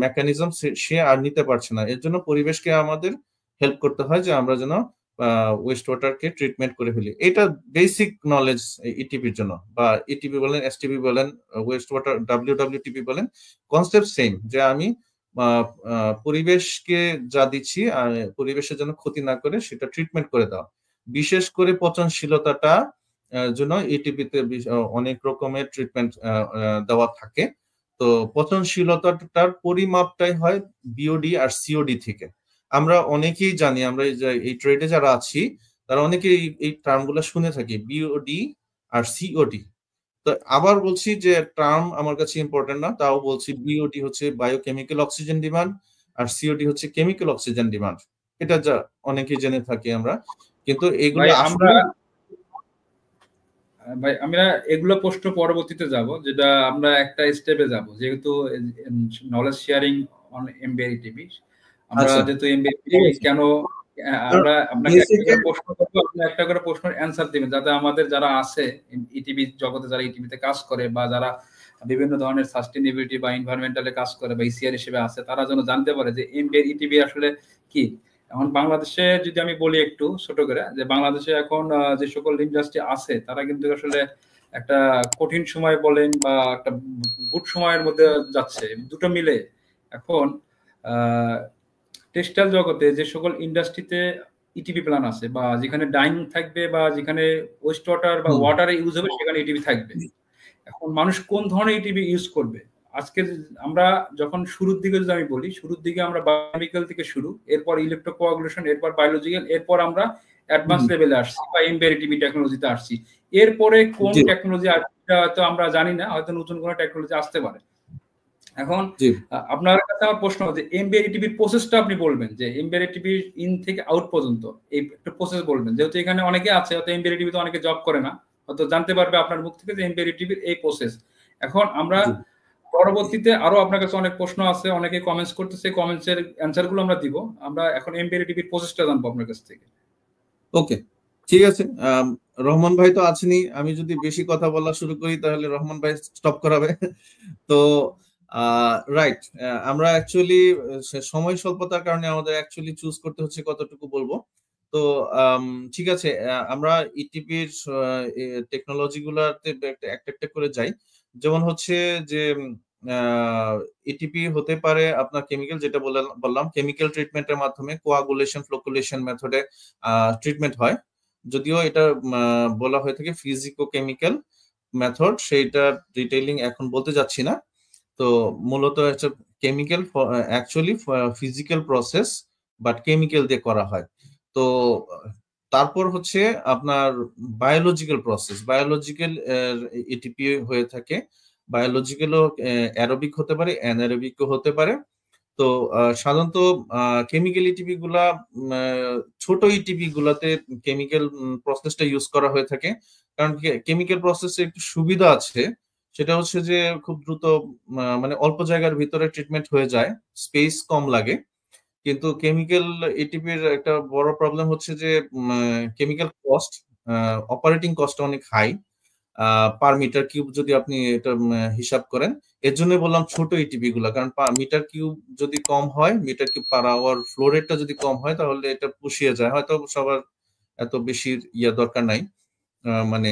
মেকানিজম সে আর নিতে পারছে না। এর জন্য পরিবেশকে আমাদের হেল্প করতে হয় যে আমরা যেন ওয়েস্ট ওয়াটারকে ট্রিটমেন্ট করে ফেলি। এটা বেসিক নলেজ ইটিপির জন্য, বা ইটিপি বলেন, এসটিপি বলেন, ওয়েস্ট ওয়াটার WWTP বলেন, কনসেপ্ট সেম, যে আমি পরিবেশকে যা দিচ্ছি পরিবেশের জন্য ক্ষতি না করে সেটা ট্রিটমেন্ট করে দেওয়া। বিশেষ করে পচনশীলতাটা জন্য ইটিপিতে অনেক রকমের ট্রিটমেন্ট দেওয়া থাকে। তো পচনশীলতাটার পরিমাপটাই হয় বিওডি আর সিওডি থেকে। আমরা অনেকেই জানি, আমরা এই ট্রেডে যারা আছি তারা অনেকেই এই টার্মগুলো শুনে থাকি, বিওডি আর সিওডি। তো আবার বলছি যে টার্ম আমার কাছে ইম্পর্টেন্ট না, তাও বলছি বিওডি হচ্ছে বায়োকেমিক্যাল অক্সিজেন ডিমান্ড আর সিওডি হচ্ছে কেমিক্যাল অক্সিজেন ডিমান্ড। এটা যা অনেকেই জেনে থাকি আমরা, কিন্তু এগুলো আসলে ভাই আমরা এগুলো প্রশ্ন পরবর্তীতে যাব, যেটা আমরা একটা স্টেপে যাব, যেহেতু নলেজ শেয়ারিং অন এমবিআইটিভি। আমরা যেহেতু এমবিআইটিভি কেন, আমরা আপনাকে একটা করে প্রশ্ন করবো, আপনি একটা করে প্রশ্নের অ্যান্সার দিবেন, যাতে আমাদের যারা আছে ইটিভি জগতে, যারা ইটিভিতে কাজ করে বা যারা বিভিন্ন ধরনের সাস্টেনেবিলিটি বা এনভায়রনমেন্টালে কাজ করে বা ইসিআর হিসেবে আছে, তারা যেন জানতে পারে যে এমবিআইটিভি আসলে কি। এখন বাংলাদেশে যদি আমি বলি একটু ছোট করে, যে বাংলাদেশে এখন যে সকল ইন্ডাস্ট্রি আছে তারা কিন্তু আসলে একটা কঠিন সময় বলেন বা একটা গুড সময়ের মধ্যে যাচ্ছে, দুটো মিলে। এখন টেক্সটাইল জগতে যে সকল ইন্ডাস্ট্রিতে ইটিভি প্ল্যান আছে, বা যেখানে ডাইং থাকবে বা যেখানে ওয়েস্ট ওয়াটার বা ওয়াটারে ইউজ হবে সেখানে ইটিভি থাকবে। এখন মানুষ কোন ধরনের ইটিভি ইউজ করবে? আজকে আমরা যখন শুরুর দিকে যদি আমি বলি, শুরুর দিকে আমরা বায়োকেমিক্যাল থেকে শুরু, এরপর ইলেকট্রোকোয়াগুলেশন, এরপর বায়োলজিক্যাল, এরপর আমরা অ্যাডভান্স লেভেলে আসছি বা এমবিআইটিভি টেকনোলজিতে আসছি। এরপরে কোন টেকনোলজি আসবে হয়তো আমরা জানি না, হয়তো নতুন কোনো টেকনোলজি আসতে পারে। এখন আপনার কাছে আমার প্রশ্ন হচ্ছে, এমবিআইটিভির প্রসেসটা আপনি বলবেন, যে এমবিআইটিভির ইন থেকে আউট পর্যন্ত এই একটা প্রসেস বলবেন, যেহেতু এখানে অনেকে আছে হয়তো এমবিআইটিভিতে অনেকে জব করে না, হয়তো জানতে পারবে আপনার মুখ থেকে যে এমবিআইটিভির এই প্রসেস। এখন আমরা পরবর্তীতে আরো আপনার কাছে অনেক প্রশ্ন আছে, অনেকে কমেন্টস করতেছে, কমেন্টসের অ্যানসার গুলো আমরা দিব। আমরা এখন এমবিআইটিভির প্রসেসটা জানবো আপনার কাছ থেকে। ওকে, ঠিক আছে। রহমান ভাই তো আছেনই, আমি যদি বেশি কথা বলা শুরু করি তাহলে রহমান ভাই স্টপ করাবে। তো রাইট, আমরা অ্যাকচুয়ালি সময় স্বল্পতার কারণে আমাদের অ্যাকচুয়ালি চুজ করতে হচ্ছে কতটুকু বলবো। তো ঠিক আছে, আমরা ইটিপির টেকনোলজি গুলাতে একটা একটা করে যাই। যেমন হচ্ছে যে ইটিপি হতে পারে আপনার কেমিক্যাল, যেটা বললাম কেমিক্যাল ট্রিটমেন্টের মাধ্যমে কোয়াগুলেশন ফ্লোকুলেশন মেথডে ট্রিটমেন্ট হয়। যদিও এটা বলা হয়ে থাকে ফিজিকো কেমিক্যাল মেথড, সেইটা ডিটেইলিং এখন বলতে যাচ্ছি না। তো মূলত একটা chemical actually physical process, but chemical দিয়ে করা হয়। তো তারপর হচ্ছে আপনার বায়োলজিক্যাল প্রসেস, বায়োলজিক্যাল এটিপি হয়ে থাকে। বায়োলজিক্যালও অ্যারোবিক হতে পারে, অ্যানারোবিকও হতে পারে। তো সাধারণত কেমিক্যাল ইটিপি গুলা, ছোট ইটিপি গুলাতে কেমিক্যাল প্রসেসটা ইউজ করা হয়ে থাকে, কারণ কেমিক্যাল প্রসেসে একটু সুবিধা আছে, সেটা হচ্ছে যে খুব দ্রুত, মানে অল্প জায়গার ভিতরে ট্রিটমেন্ট হয়ে যায়, স্পেস কম লাগে। কিন্তু কেমিক্যাল এটিপির একটা বড় প্রবলেম হচ্ছে যে কেমিক্যাল কস্ট, অপারেটিং কস্ট অনেক হাই পার মিটার কিউব, যদি আপনি এটা হিসাব করেন। এর জন্য বললাম ছোট ইটিপি গুলা, কারণ মিটার কিউব যদি কম হয়, meter cube per hour flow রেটটা যদি কম হয় তাহলে এটা পুষিয়ে যায়। হয়তো সবার এত বেশি দরকার নাই, মানে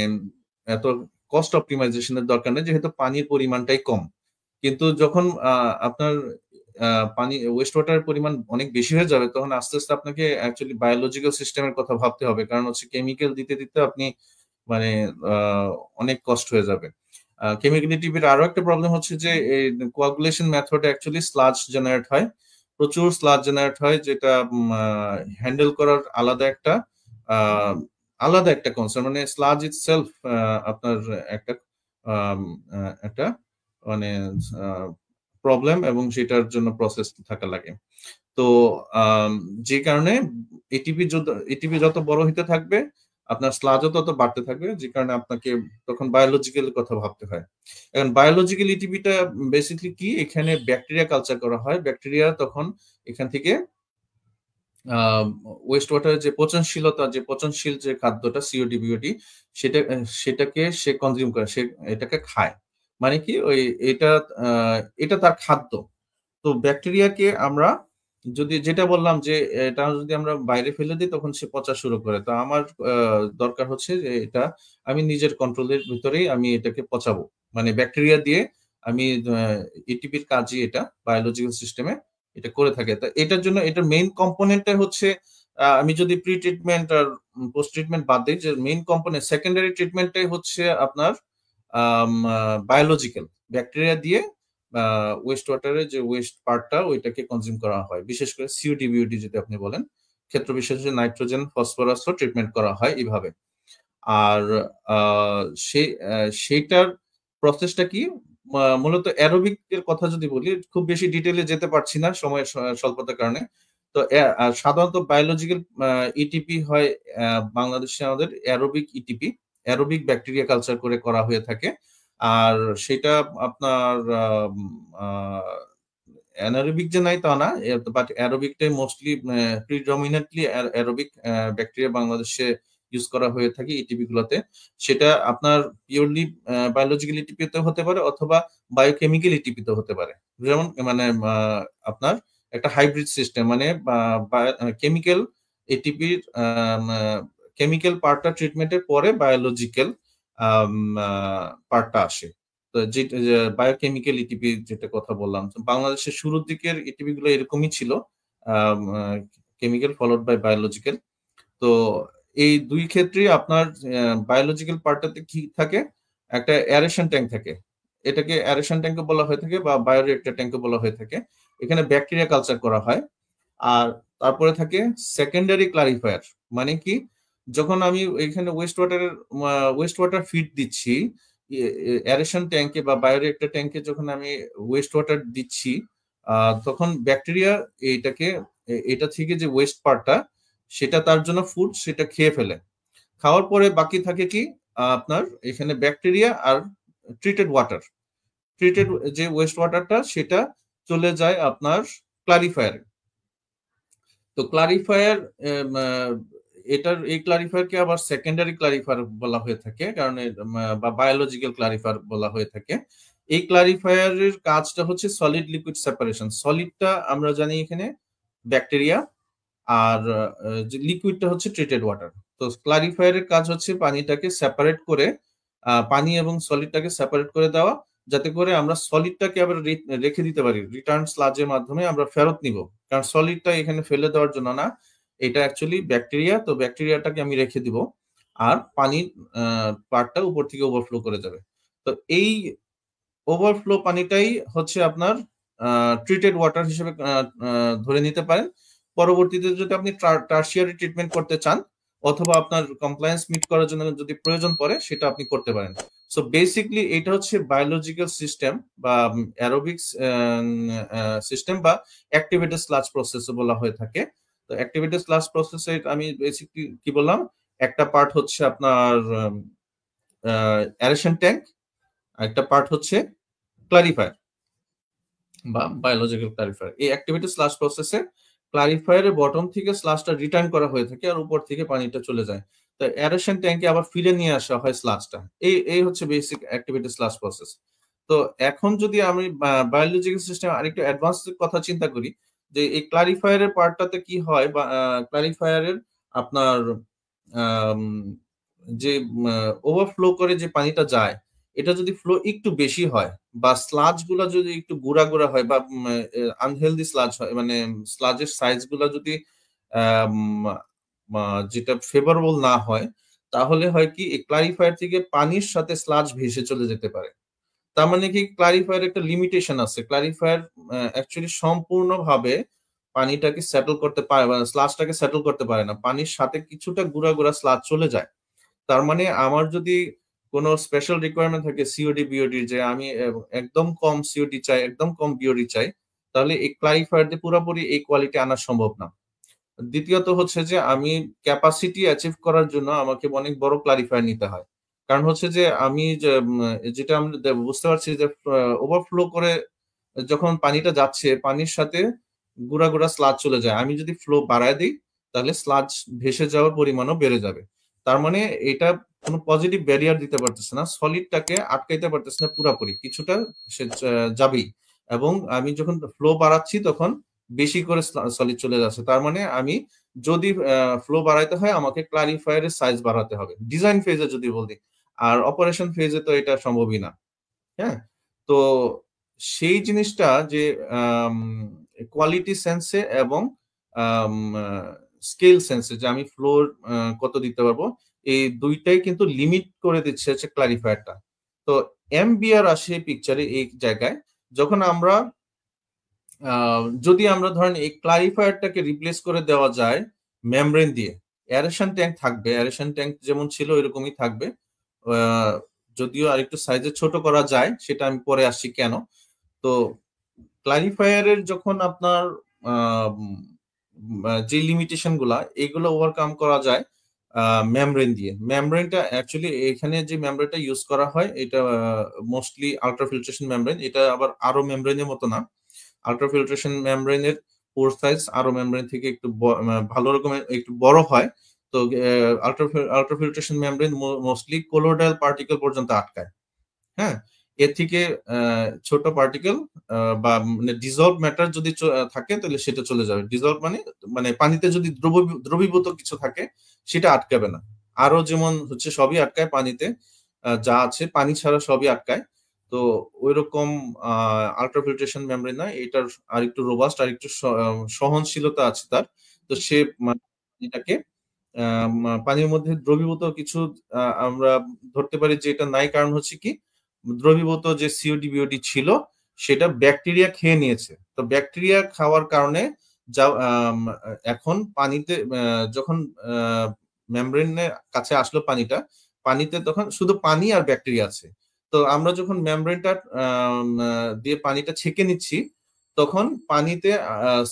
এত কস্ট অপটিমাইজেশনের দরকার নেই, যেহেতু পানির পরিমাণটাই কম। কিন্তু যখন আপনার পানি ওয়েস্ট ওয়াটারের পরিমাণ অনেক বেশি হয়ে যাবে, তখন আস্তে আস্তে আপনাকে অ্যাকচুয়ালি বায়োলজিক্যাল সিস্টেমের কথা ভাবতে হবে, কারণ হচ্ছে কেমিক্যাল দিতে দিতে আপনি মানে অনেক কষ্ট হয়ে যাবে। কেমিক্যাল এটিপির আরো একটা প্রবলেম হচ্ছে যে এই কোয়াগুলেশন মেথডে অ্যাকচুয়ালি স্লাজ জেনারেট হয়, প্রচুর স্লাজ জেনারেট হয়, যেটা হ্যান্ডেল করার আলাদা একটা কনসার্ন। মানে স্লাজ ইটসেলফ আপনার একটা একটা মানে প্রবলেম, এবং সেটার জন্য প্রসেস থাকা লাগে। তো যে কারণে এটিপি যত বড় হইতে থাকবে আপনার স্লাজও তত বাড়তে থাকবে, যে কারণে আপনাকে তখন বায়োলজিক্যাল কথা ভাবতে হয়। এখন বায়োলজিক্যাল এটিপিটা বেসিক্যালি কি, এখানে ব্যাকটেরিয়া কালচার করা হয়। ব্যাকটেরিয়া তখন এখান থেকে ওয়েস্ট ওয়াটারের যে পচনশীল যে খাদ্যটা সিওডিবিওটি, সেটাকে সে কনজিউম করে, সে এটাকে খায়। মানে কি, এটা তার খাদ্য। তো ব্যাকটেরিয়াকে আমরা যেটা বললাম যে এটা যদি আমরা বাইরে ফেলে দিই তখন সে পচা শুরু করে। তো আমার দরকার হচ্ছে যে এটা আমি নিজের কন্ট্রোলের ভিতরেই আমি এটাকে পচাবো, মানে ব্যাকটেরিয়া দিয়ে আমি এটিপির কাজই এটা বায়োলজিক্যাল সিস্টেমে এটা করে থাকে। তা এটার জন্য এটার মেইন কম্পোনেন্টটা হচ্ছে, আমি যদি প্রি ট্রিটমেন্ট আর পোস্ট ট্রিটমেন্ট বাদ দিই, যে মেইন কম্পোনেন্ট সেকেন্ডারি ট্রিটমেন্টটাই হচ্ছে আপনার বায়োলজিক্যাল। ব্যাকটেরিয়া দিয়ে ওয়েস্ট ওয়াটারের যে ওয়েস্ট পার্টটা ওইটাকে কনজিউম করা হয়, বিশেষ করে সিওডিবিওটি যদি আপনি বলেন, ক্ষেত্র বিশেষে নাইট্রোজেন ফসফরাসও ট্রিটমেন্ট করা হয় এইভাবে। আর সেইটার প্রসেসটা কি, মূলত অ্যারোবিক এর কথা যদি বলি, খুব বেশি ডিটেইলে যেতে পারছি না সময়ের স্বল্পতার কারণে। তো সাধারণত বায়োলজিক্যাল ইটিপি হয় বাংলাদেশে আমাদের অ্যারোবিক ব্যাকটেরিয়া কালচার করে করা হয়ে থাকে। আর সেটা আপনার অ্যানারোবিক যে নাই তা না, বাট অ্যারোবিকটাই মোস্টলি প্রিডমিনেন্টলি অ্যারোবিক ব্যাকটেরিয়া বাংলাদেশে ইউজ করা হয়ে থাকে ইটিপি গুলোতে। সেটা আপনার পিওরলি বায়োলজিক্যাল ইটিপিতে হতে পারে অথবা বায়োকেমিক্যাল ইটিপিতে হতে পারে। যেমন মানে আপনার একটা হাইব্রিড সিস্টেম, মানে কেমিক্যাল এটিপির কেমিক্যাল পার্টটা ট্রিটমেন্টের পরে বায়োলজিক্যাল পার্টটা আসে। তো যে বায়োকেমিক্যাল ইটিপি যেটা কথা বললাম, বাংলাদেশের শুরুর দিকের ইটিপি গুলো এরকমই ছিল, কেমিক্যাল ফলোড বাই বায়োলজিক্যাল। তো এই দুই ক্ষেত্রেই আপনার বায়োলজিক্যাল পার্টটাতে কি থাকে, একটা অ্যারেশন ট্যাঙ্ক থাকে, এটাকে অ্যারেশন ট্যাঙ্ক বলা হয়ে থাকে বা বায়োরিয়েক্টর ট্যাঙ্ক বলা হয়ে থাকে। এখানে ব্যাকটেরিয়া কালচার করা হয়। আর তারপরে থাকে সেকেন্ডারি ক্লারিফায়ার। মানে কি, যখন আমি এখানে ওয়েস্ট ওয়াটার ফিড দিচ্ছি অ্যারেশন ট্যাঙ্কে বা বায়োরিয়েক্টর ট্যাঙ্কে, যখন আমি ওয়েস্ট ওয়াটার দিচ্ছি তখন ব্যাকটেরিয়া এটা থেকে যে ওয়েস্ট পার্টটা, সেটা তার জন্য ফুড, সেটা খেয়ে ফেলে। খাওয়ার পরে বাকি থাকে কি আপনার এখানে ব্যাকটেরিয়া আর ট্রিটেড যে ওয়েস্ট ওয়াটারটা, সেটা চলে যায় আপনার ক্লারিফায়ারে। তো ক্লারিফায়ার এই ক্লারিফায়ারকে আবার সেকেন্ডারি ক্লারিফায়ার বলা হয়ে থাকে, কারণ বা বায়োলজিক্যাল ক্লারিফায়ার বলা হয়ে থাকে। এই ক্লারিফায়ারের কাজটা হচ্ছে সলিড লিকুইড সেপারেশন। সলিডটা আমরা জানি এখানে ব্যাকটেরিয়া, আর লিকুইডটা হচ্ছে ট্রিটেড ওয়াটার। তো ক্লারিফায়ারের কাজ হচ্ছে পানিটাকে সেপারেট করে, পানি এবং সলিডটাকে সেপারেট করে দেওয়া, যাতে করে আমরা সলিডটাকে আবার রেখে দিতে পারি, রিটার্ন স্লাজের মাধ্যমে আমরা ফেরত নিব। কারণ সলিডটা এখানে ফেলে দেওয়ার জন্য না, এটা অ্যাকচুয়ালি ব্যাকটেরিয়া, তো ব্যাকটেরিয়াটাকে আমি রেখে দিব, আর পানির পার্টটা উপর থেকে ওভারফ্লো করে যাবে। তো এই ওভারফ্লো পানিটাই হচ্ছে আপনার ট্রিটেড ওয়াটার হিসেবে ধরে নিতে পারেন। পরবর্তীতে যদি আপনি টারশিয়ারি ট্রিটমেন্ট করতে চান অথবা আপনার কমপ্লায়েন্স মিট করার জন্য যদি প্রয়োজন পড়ে, সেটা আপনি করতে পারেন। সো বেসিকলি এটা হচ্ছে বায়োলজিক্যাল সিস্টেম বা অ্যারোবিক্স সিস্টেম বা অ্যাক্টিভেটেড স্লাজ প্রসেস বলা হয়ে থাকে। তো অ্যাক্টিভেটেড স্লাজ প্রসেসে আমি বেসিকলি কি বললাম, একটা পার্ট হচ্ছে আপনার অ্যারেশন ট্যাঙ্ক, একটা পার্ট হচ্ছে ক্লারিফায়ার বা বায়োলজিক্যাল ক্লারিফায়ার। এই অ্যাক্টিভেটেড স্লাশ প্রসেসে ক্লারিফায়ারের বটম থেকে স্লাশটা রিটার্ন করা হয়ে থাকে, আর উপর থেকে পানিটা চলে যায়। তো অ্যারেশন ট্যাঙ্কে আবার ফিরে নিয়ে আসা হয় স্লাশটা। এই হচ্ছে বেসিক অ্যাক্টিভেটেড স্লাশ প্রসেস। তো এখন যদি আমি বায়োলজিক্যাল সিস্টেম আরেকটু অ্যাডভান্স কথা চিন্তা করি, যে এই ক্লারিফায়ারের পার্টটাতে কি হয়, বা ক্লারিফায়ারের আপনার যে ওভারফ্লো করে যে পানিটা যায়, এটা যদি ফ্লো একটু বেশি হয় বা স্লাজ গুলা যদি একটু গুড়া গুড়া হয় বা আনহেলদি স্লাজ হয়, মানে স্লাজের সাইজ গুলা যদি যেটা ফেভারেবল না হয়, তাহলে হয় কি এই ক্লারিফায়ার থেকে পানির সাথে স্লাজ ভেসে চলে যেতে পারে। তার মানে কি ক্লারিফায়ার একটা লিমিটেশন আছে। ক্লারিফায়ার অ্যাকচুয়ালি সম্পূর্ণভাবে পানিটাকে সেটল করতে পারে, মানে স্লাজটাকে সেটল করতে পারে না। পানির সাথে কিছুটা গুঁড়া গুঁড়া স্লাজ চলে যায়। তার মানে আমার যদি কোনো স্পেশাল রিকোয়ারমেন্ট থাকে সিওডি বিওডি, যে আমি একদম কম সিওডি চাই, একদম কম বিওডি চাই, তাহলে এই ক্লারিফায়ার দিয়ে পুরোপুরি এই কোয়ালিটি আনা সম্ভব না। দ্বিতীয়ত হচ্ছে যে আমি ক্যাপাসিটি অ্যাচিভ করার জন্য আমাকে অনেক বড় ক্লারিফায়ার নিতে হয়। কারণ হচ্ছে যে আমি যেটা আমরা বুঝতে পারছি যে ওভারফ্লো করে যখন পানিটা যাচ্ছে, পানির সাথে গুঁড়া গুঁড়া স্লাজ চলে যায়। আমি যদি ফ্লো বাড়ায় দিই তাহলে স্লাজ ভেসে যাওয়ার পরিমাণও বেড়ে যাবে। তার মানে এটা কোনো পজিটিভ ব্যারিয়ার দিতে পারতেছে না, সলিডটাকে আটকাইতে পারতেছে না পুরাপুরি, কিছুটা সে যাবেই। এবং আমি যখন ফ্লো বাড়াচ্ছি তখন বেশি করে সলিড চলে যাচ্ছে। তার মানে আমি যদি ফ্লো বাড়াইতে হয় আমাকে ক্লারিফায়ারের সাইজ বাড়াতে হবে, ডিজাইন ফেজে যদি বলি। আর অপারেশন ফেজে তো এটা সম্ভবই না। হ্যাঁ, তো সেই জিনিসটা যে কোয়ালিটি সেন্সে এবং স্কেল সেন্সে যে আমি ফ্লোর কত দিতে পারবো, এই দুইটাই কিন্তু লিমিট করে দিচ্ছে হচ্ছে ক্লারিফায়ারটা। তো এমবিআর আসে পিকচারে এই জায়গায়, যখন আমরা যদি আমরা ধরেন এই ক্লারিফায়ারটাকে রিপ্লেস করে দেওয়া যায় মেমব্রেন দিয়ে, অ্যারেশন ট্যাঙ্ক থাকবে, অ্যারেশন ট্যাঙ্ক যেমন ছিল এরকমই থাকবে, যদিও আরেকটু সাইজে ছোট করা যায়, সেটা আমি পরে আসছি কেন। তো ক্লারিফায়ারের যখন আপনার যে লিমিটেশন গুলা এগুলো ওভারকাম করা যায় মেমব্রেন দিয়ে। মেমব্রেনটা অ্যাকচুয়ালি এখানে যে মেমব্রেনটা ইউজ করা হয় এটা মোস্টলি আল্ট্রাফিল্ট্রেশন মেমব্রেন। এটা আবার আরো মেমব্রেনের মতো না। আল্ট্রাফিল্ট্রেশন মেমব্রেনের পোর সাইজ আরো মেমব্রেন থেকে একটু ভালো রকমের একটু বড় হয়। তো আল্ট্রাফিল্ট্রেশন মেমব্রেন মোস্টলি কোলোডাল পার্টিকেল পর্যন্ত আটকায়। হ্যাঁ, এর থেকে ছোট পার্টিকেল বা মানে ডিজলভ ম্যাটার যদি থাকে তাহলে সেটা চলে যাবে। ডিজলভ মানে মানে পানিতে যদি দ্রবীভূত কিছু থাকে সেটা আটকাবে না। আরো যেমন হচ্ছে সবই আটকায় পানিতে, যা আছে পানি ছাড়া সবই আটকায়। তো ওইরকম আল্ট্রাফিল্ট্রেশন মেমব্রেন না, এটার আরেকটু রোবাস্ট, আরেকটু সহনশীলতা আছে তার। তো সে এটাকে পানির মধ্যে দ্রবীভূত কিছু আমরা ধরতে পারি যে এটা নাই। কারণ হচ্ছে কি দ্রবীভূত যে সিওডি বিওডি ছিল সেটা ব্যাকটেরিয়া খেয়ে নিয়েছে। তো ব্যাকটেরিয়া খাওয়ার কারণে যা এখন পানিতে যখন মেমব্রেনের কাছে আসলো পানিটা, পানিতে তখন শুধু পানি আর ব্যাকটেরিয়া আছে। তো আমরা যখন মেমব্রেনটা দিয়ে পানিটা ছেঁকে নিচ্ছি তখন পানিতে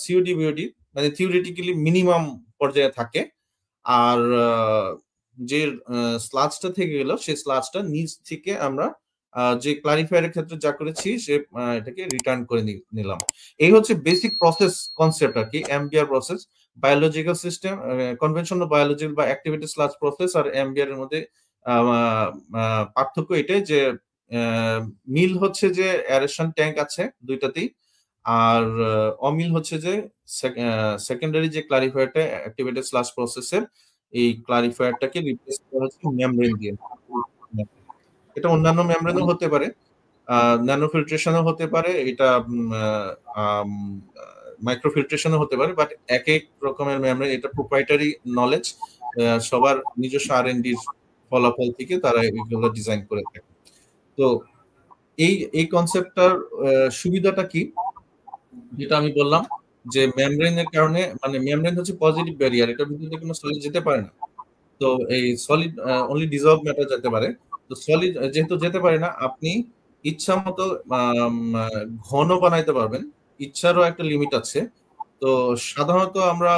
সিওডি বিওডি মানে থিওরিটিক্যালি মিনিমাম পর্যায়ে থাকে। আর যে স্লাজটা থেকে গেল সেই স্লাজটা নিচ থেকে আমরা যে ক্লারিফায়ারের ক্ষেত্রে যা করেছি সে এটাকে রিটার্ন করে নিলাম। এই হচ্ছে বেসিক প্রসেস কনসেপ্ট আর কি, MBR process. Biological system, conventional biological বা অ্যাক্টিভেটেড স্লাজ প্রসেস আর এমবিআর এর মধ্যে পার্থক্য এটাই যে মিল হচ্ছে যে অ্যারেশন ট্যাঙ্ক আছে দুইটাতেই, আর অমিল হচ্ছে যে সেকেন্ডারি যে ক্লারিফায়ারটা অ্যাক্টিভেটেড স্লাজ প্রসেসের এই ক্লারিফায়ারটাকে রিপ্লেস করা হচ্ছে মেমব্রেন দিয়ে। এটা অন্যান্য মেমব্রেনও হতে পারে, ন্যানো ফিল্ট্রেশনও হতে পারে, এটা মাইক্রোফিল্ট্রেশনও হতে পারে, বাট এক এক রকমের মেমব্রেন, এটা প্রোপ্রাইটারি নলেজ, সবার নিজস্ব আর&ডির ফলাফল থেকে তারা এগুলো ডিজাইন করে থাকে। তো এই কনসেপ্টটার সুবিধাটা কি, যেটা আমি বললাম যে মেমব্রেনের কারণে, মানে মেমব্রেন হচ্ছে পজিটিভ ব্যারিয়ার, এটার ভিতরে কোনো সলিড যেতে পারে না। তো এই সলিড অনলি ডিজলভ ম্যাটার যেতে পারে। তো সলিড যেহেতু যেতে পারে না, আপনি ইচ্ছা মতো ঘন বানাইতে পারবেন, ইচ্ছারও একটা লিমিট আছে। তো সাধারণত আমরা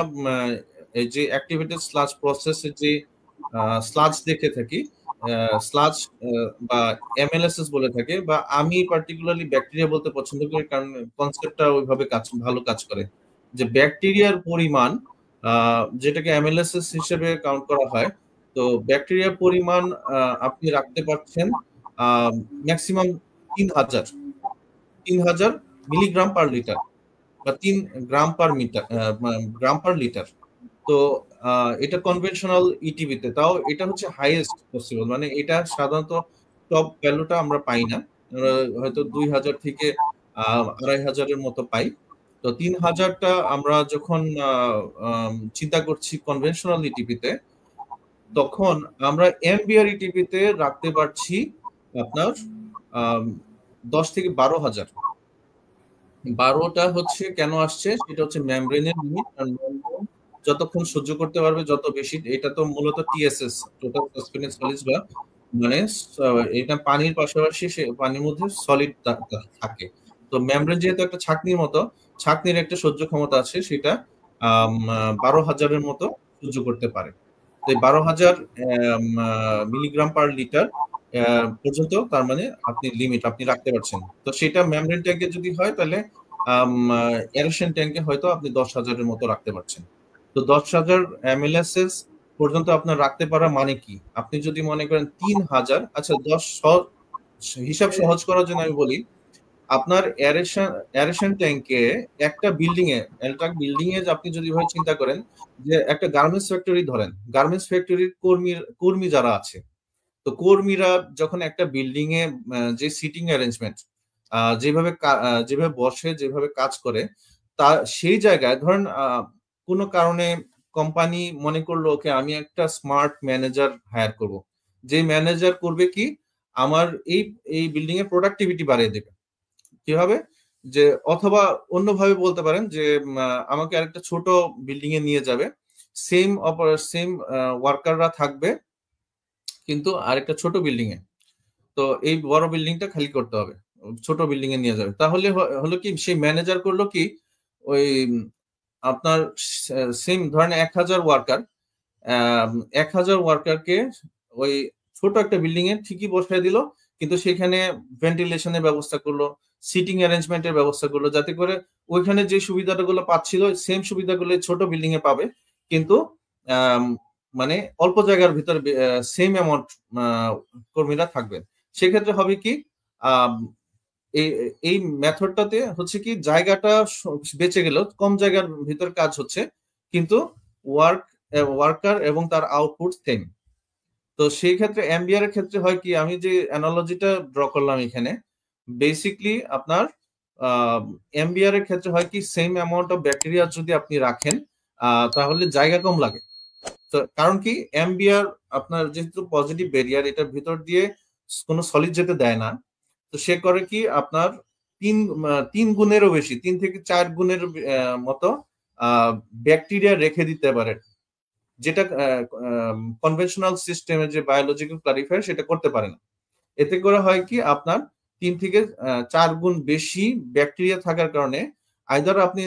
এই যে অ্যাক্টিভেটেড স্লাজ প্রসেসে যে স্লাজ দেখে থাকি, স্লাজ বা এমএলএসএস বলে থাকে, বা আমি পার্টিকুলারলি ব্যাকটেরিয়া বলতে পছন্দ করি কারণ কনসেপ্টটা ওইভাবে ভালো কাজ করে। যে ব্যাকটেরিয়ার পরিমাণ যেটাকে এমএলএসএস হিসেবে কাউন্ট করা হয়, তো ব্যাকটেরিয়ার পরিমাণ আপনি রাখতে পারছেন ম্যাক্সিমাম 3000 মিলিগ্রাম পার লিটার বা 3 গ্রাম পার লিটার। তো এটা কনভেনশনাল ইটিভিতে, তাও এটা হচ্ছে হাইয়েস্ট পসিবল, মানে এটা সাধারণত টপ ভ্যালুটা আমরা পাই না, আমরা হয়তো 2000 থেকে 2500-এর মতো পাই। তো 3000টা আমরা যখন চিন্তা করছি কনভেনশনাল ইটিভিতে, তখন আমরা এমবিআর ইটিপিতে রাখতে পারছি আপনার 10 থেকে 12,000। 12টা হচ্ছে কেন আসছে, সেটা হচ্ছে মেমব্রেনের লিমিট। আর মেমব্রেন যতক্ষণ সহ্য করতে পারবে যত বেশি, এটা তো মূলত টিএসএস, টোটাল সাসপেন্ডেড সলিডস, বা মানে এটা পানির পাশাপাশি সে পানির মধ্যে সলিড থাকে। তো মেমব্রেন যেহেতু একটা ছাঁকনির মতো, ছাঁকনির একটা সহ্য ক্ষমতা আছে, সেটা 12,000-এর মতো সহ্য করতে পারে। তো 12,000 মিলিগ্রাম পার লিটার পর্যন্ত, তার মানে আপনি লিমিট আপনি রাখতে পারছেন। তো সেটা মেমব্রেন ট্যাঙ্কে যদি হয়, তাহলে এরেশন ট্যাঙ্কে হয়তো আপনি 10,000-এর মতো রাখতে পারছেন। তো 10,000 এমএলএসএস পর্যন্ত আপনার রাখতে পারা মানে কি, আপনি যদি মনে করেন 3,000, আচ্ছা 10 হিসাব সহজ করার জন্য আমি বলি, আপনার এরেশন ট্যাঙ্কে একটা বিল্ডিং এ আপনি যদি ভাবে চিন্তা করেন যে একটা গার্মেন্টস ফ্যাক্টরি ধরেন, গার্মেন্টস ফ্যাক্টরির কর্মী যারা আছে, তো কর্মীরা যখন একটা বিল্ডিং এ যে সিটিং অ্যারেঞ্জমেন্ট, যেভাবে বসে, যেভাবে কাজ করে, তা সেই জায়গায় ধরেন কোনো কারণে কোম্পানি মনে করলো ওকে আমি একটা স্মার্ট ম্যানেজার হায়ার করব, যে ম্যানেজার করবে কি আমার এই বিল্ডিং এর প্রোডাক্টিভিটি বাড়িয়ে দেবে। কিভাবে, যে অথবা অন্যভাবে বলতে পারেন যে আমাকে আরেকটা ছোট বিল্ডিং এ নিয়ে যাবে, সেম ওয়ার্কাররা থাকবে কিন্তু আরেকটা ছোট বিল্ডিং এ, তো এই বড় বিল্ডিংটা খালি করতে হবে, ছোট বিল্ডিং এ নিয়ে যাবে। তাহলে হলো কি, সেই ম্যানেজার করলো কি, ওই আপনার সেম ধরেন 1,000 ওয়ার্কার, 1,000 ওয়ার্কারকে ওই ছোট একটা বিল্ডিং এ ঠিকই বসায় দিল, কিন্তু সেখানে ভেন্টিলেশনের ব্যবস্থা করলো, সিটিং অ্যারেঞ্জমেন্টের ব্যবস্থা করলো, যাতে করে ওইখানে যে সুবিধাগুলো পাচ্ছিল সেম সুবিধাগুলো ছোট বিল্ডিং এ পাবে, কিন্তু মানে অল্প জায়গার ভিতরে সেম অ্যামাউন্ট কর্মীরা থাকবেন। সেক্ষেত্রে হবে কি, এই মেথডটাতে হচ্ছে কি, জায়গাটা বেঁচে গেল, কম জায়গার ভিতর কাজ হচ্ছে, কিন্তু ওয়ার্কার এবং তার আউটপুট সেম। তো সেই ক্ষেত্রে এমবিআর এর ক্ষেত্রে হয় কি, আমি যে অ্যানালজিটা ড্র করলাম এখানে, বেসিকলি আপনার এমবিআর এর ক্ষেত্রে হয় কি, সেম অ্যামাউন্ট অফ ব্যাকটেরিয়া যদি আপনি রাখেন তাহলে জায়গা কম লাগে। তো কারণ কি, এমবিআর আপনার যেহেতু পজিটিভ ব্যারিয়ার, এটার ভিতর দিয়ে কোনো সলিড যেতে দেয় না, তো সে করে কি আপনার 3 গুণেরও বেশি, 3 থেকে 4 গুণের মতো ব্যাকটেরিয়া রেখে দিতে পারে, যেটা কনভেনশনাল সিস্টেমে যে বায়োলজিক্যাল ক্লারিফায়ার সেটা করতে পারে না। এতে করে হয় কি, আপনার 3 থেকে 4 গুণ বেশি ব্যাকটেরিয়া থাকার কারণে আইদার আপনি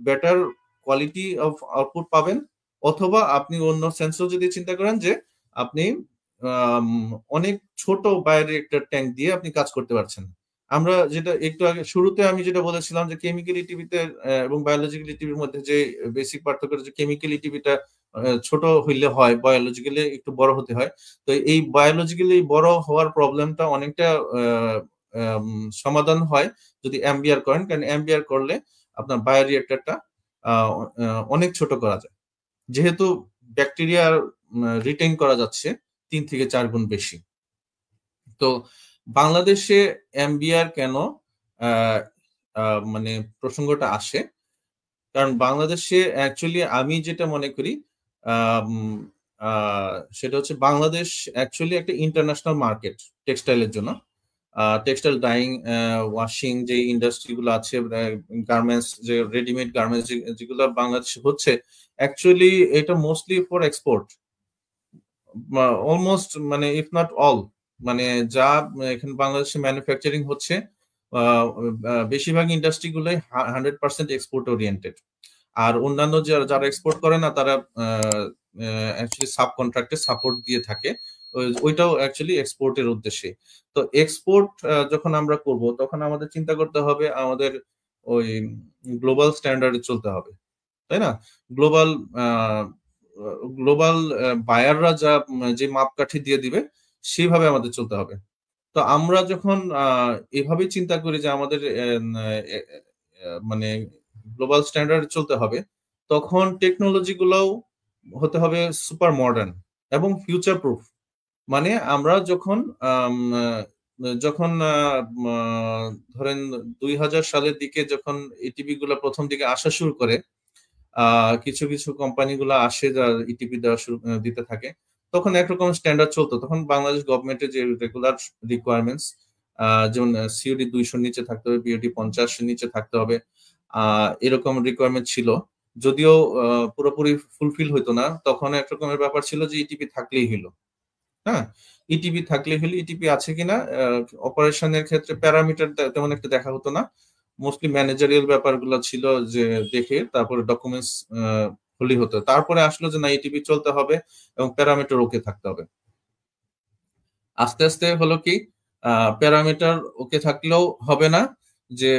বেটার কোয়ালিটি অফ আউটপুট পাবেন, অথবা আপনি অন্য সেন্সও যদি চিন্তা করেন যে আপনি অনেক ছোট বায়োরিয়েক্টর ট্যাঙ্ক দিয়ে আপনি কাজ করতে পারছেন। আমরা যেটা একটু আগে শুরুতে আমি যেটা বলেছিলাম যে কেমিক্যাল ইটিভিতে এবং বায়োলজিক্যাল ইটিভির মধ্যে যে বেসিক পার্থক্য, যে কেমিক্যাল ইটিভিটা ছোট হইলে হয়, বায়োলজিক্যালি একটু বড় হতে হয়। তো এই বায়োলজিক্যালি বড় হওয়ার প্রবলেমটা অনেকটা সমাধান হয় যদি এমবিআর করেন, কারণ এমবিআর করলে আপনার বায়োরিয়েক্টরটা অনেক ছোট করা যায়, যেহেতু ব্যাকটেরিয়া রিটেইন করা যাচ্ছে 3 থেকে 4 গুণ বেশি। তো বাংলাদেশে এমবিআর কেন মানে প্রসঙ্গটা আসে, কারণ বাংলাদেশে অ্যাকচুয়ালি আমি যেটা মনে করি সেটা হচ্ছে, বাংলাদেশ অ্যাকচুয়ালি একটা ইন্টারন্যাশনাল মার্কেট টেক্সটাইলের জন্য। টেক্সটাইল ডাইং, ওয়াশিং যে ইন্ডাস্ট্রি গুলো আছে, গার্মেন্টস যে রেডিমেড গার্মেন্টস যেগুলো বাংলাদেশে হচ্ছে, অ্যাকচুয়ালি এটা মোস্টলি ফর এক্সপোর্ট, অলমোস্ট মানে ইফ নট অল, মানে যা এখানে বাংলাদেশে ম্যানুফ্যাকচারিং হচ্ছে বেশিরভাগ ইন্ডাস্ট্রি গুলোই 100% এক্সপোর্ট ওরিয়েন্টেড। আর অন্যান্য যারা এক্সপোর্ট করে না, তারা অ্যাকচুয়ালি সাব কন্ট্রাক্টে সাপোর্ট দিয়ে থাকে, ওইটাও অ্যাকচুয়ালি এক্সপোর্টের উদ্দেশ্যে। তো এক্সপোর্ট যখন আমরা করব, তখন আমাদের চিন্তা করতে হবে আমাদের ওই গ্লোবাল স্ট্যান্ডার্ডে চলতে হবে, তাই না? গ্লোবাল বায়াররা যে মাপকাঠি দিয়ে দিবে সেইভাবে আমাদের চলতে হবে। তো আমরা যখন এভাবে চিন্তা করি যে আমাদের মানে গ্লোবাল স্ট্যান্ডার্ড চলতে হবে, তখন টেকনোলজি গুলোও হতে হবে সুপার মডার্ন এবং ফিউচার প্রুফ। মানে আমরা যখন ধরেন 2000 সালের দিকে যখন ইটিভি গুলো প্রথম দিকে আসা শুরু করে, কিছু কিছু কোম্পানি গুলো আসে যারা ইটিভি দিতে থাকে, তখন একরকম স্ট্যান্ডার্ড চলতো। তখন বাংলাদেশ গভর্নমেন্টের যে রেগুলার রিকোয়ারমেন্টস, যেমন সিওডি 200 নিচে থাকতে হবে, বিওডি 50 নিচে থাকতে হবে, এরকম রিকোয়ারমেন্ট ছিল। যদিও পুরোপুরি ফুলফিল হইতো না, তখন একরকমের ব্যাপার ছিল যে ইটিপি থাকলেই হলো। হ্যাঁ, ইটিপি থাকলেই হলো, ইটিপি আছে কিনা অপারেশনের ক্ষেত্রে প্যারামিটার তেমন একটা দেখা হতো না। মোস্টলি ম্যানেজারিয়াল ব্যাপারগুলো ছিল যে দেখে তারপরে ডকুমেন্টস হলেই হতো। তারপরে আসলো যে না, ইটিপি চলতে হবে এবং প্যারামিটার ওকে থাকতে হবে। আস্তে আস্তে হলো কি, প্যারামিটার ওকে থাকলেও হবে না, যে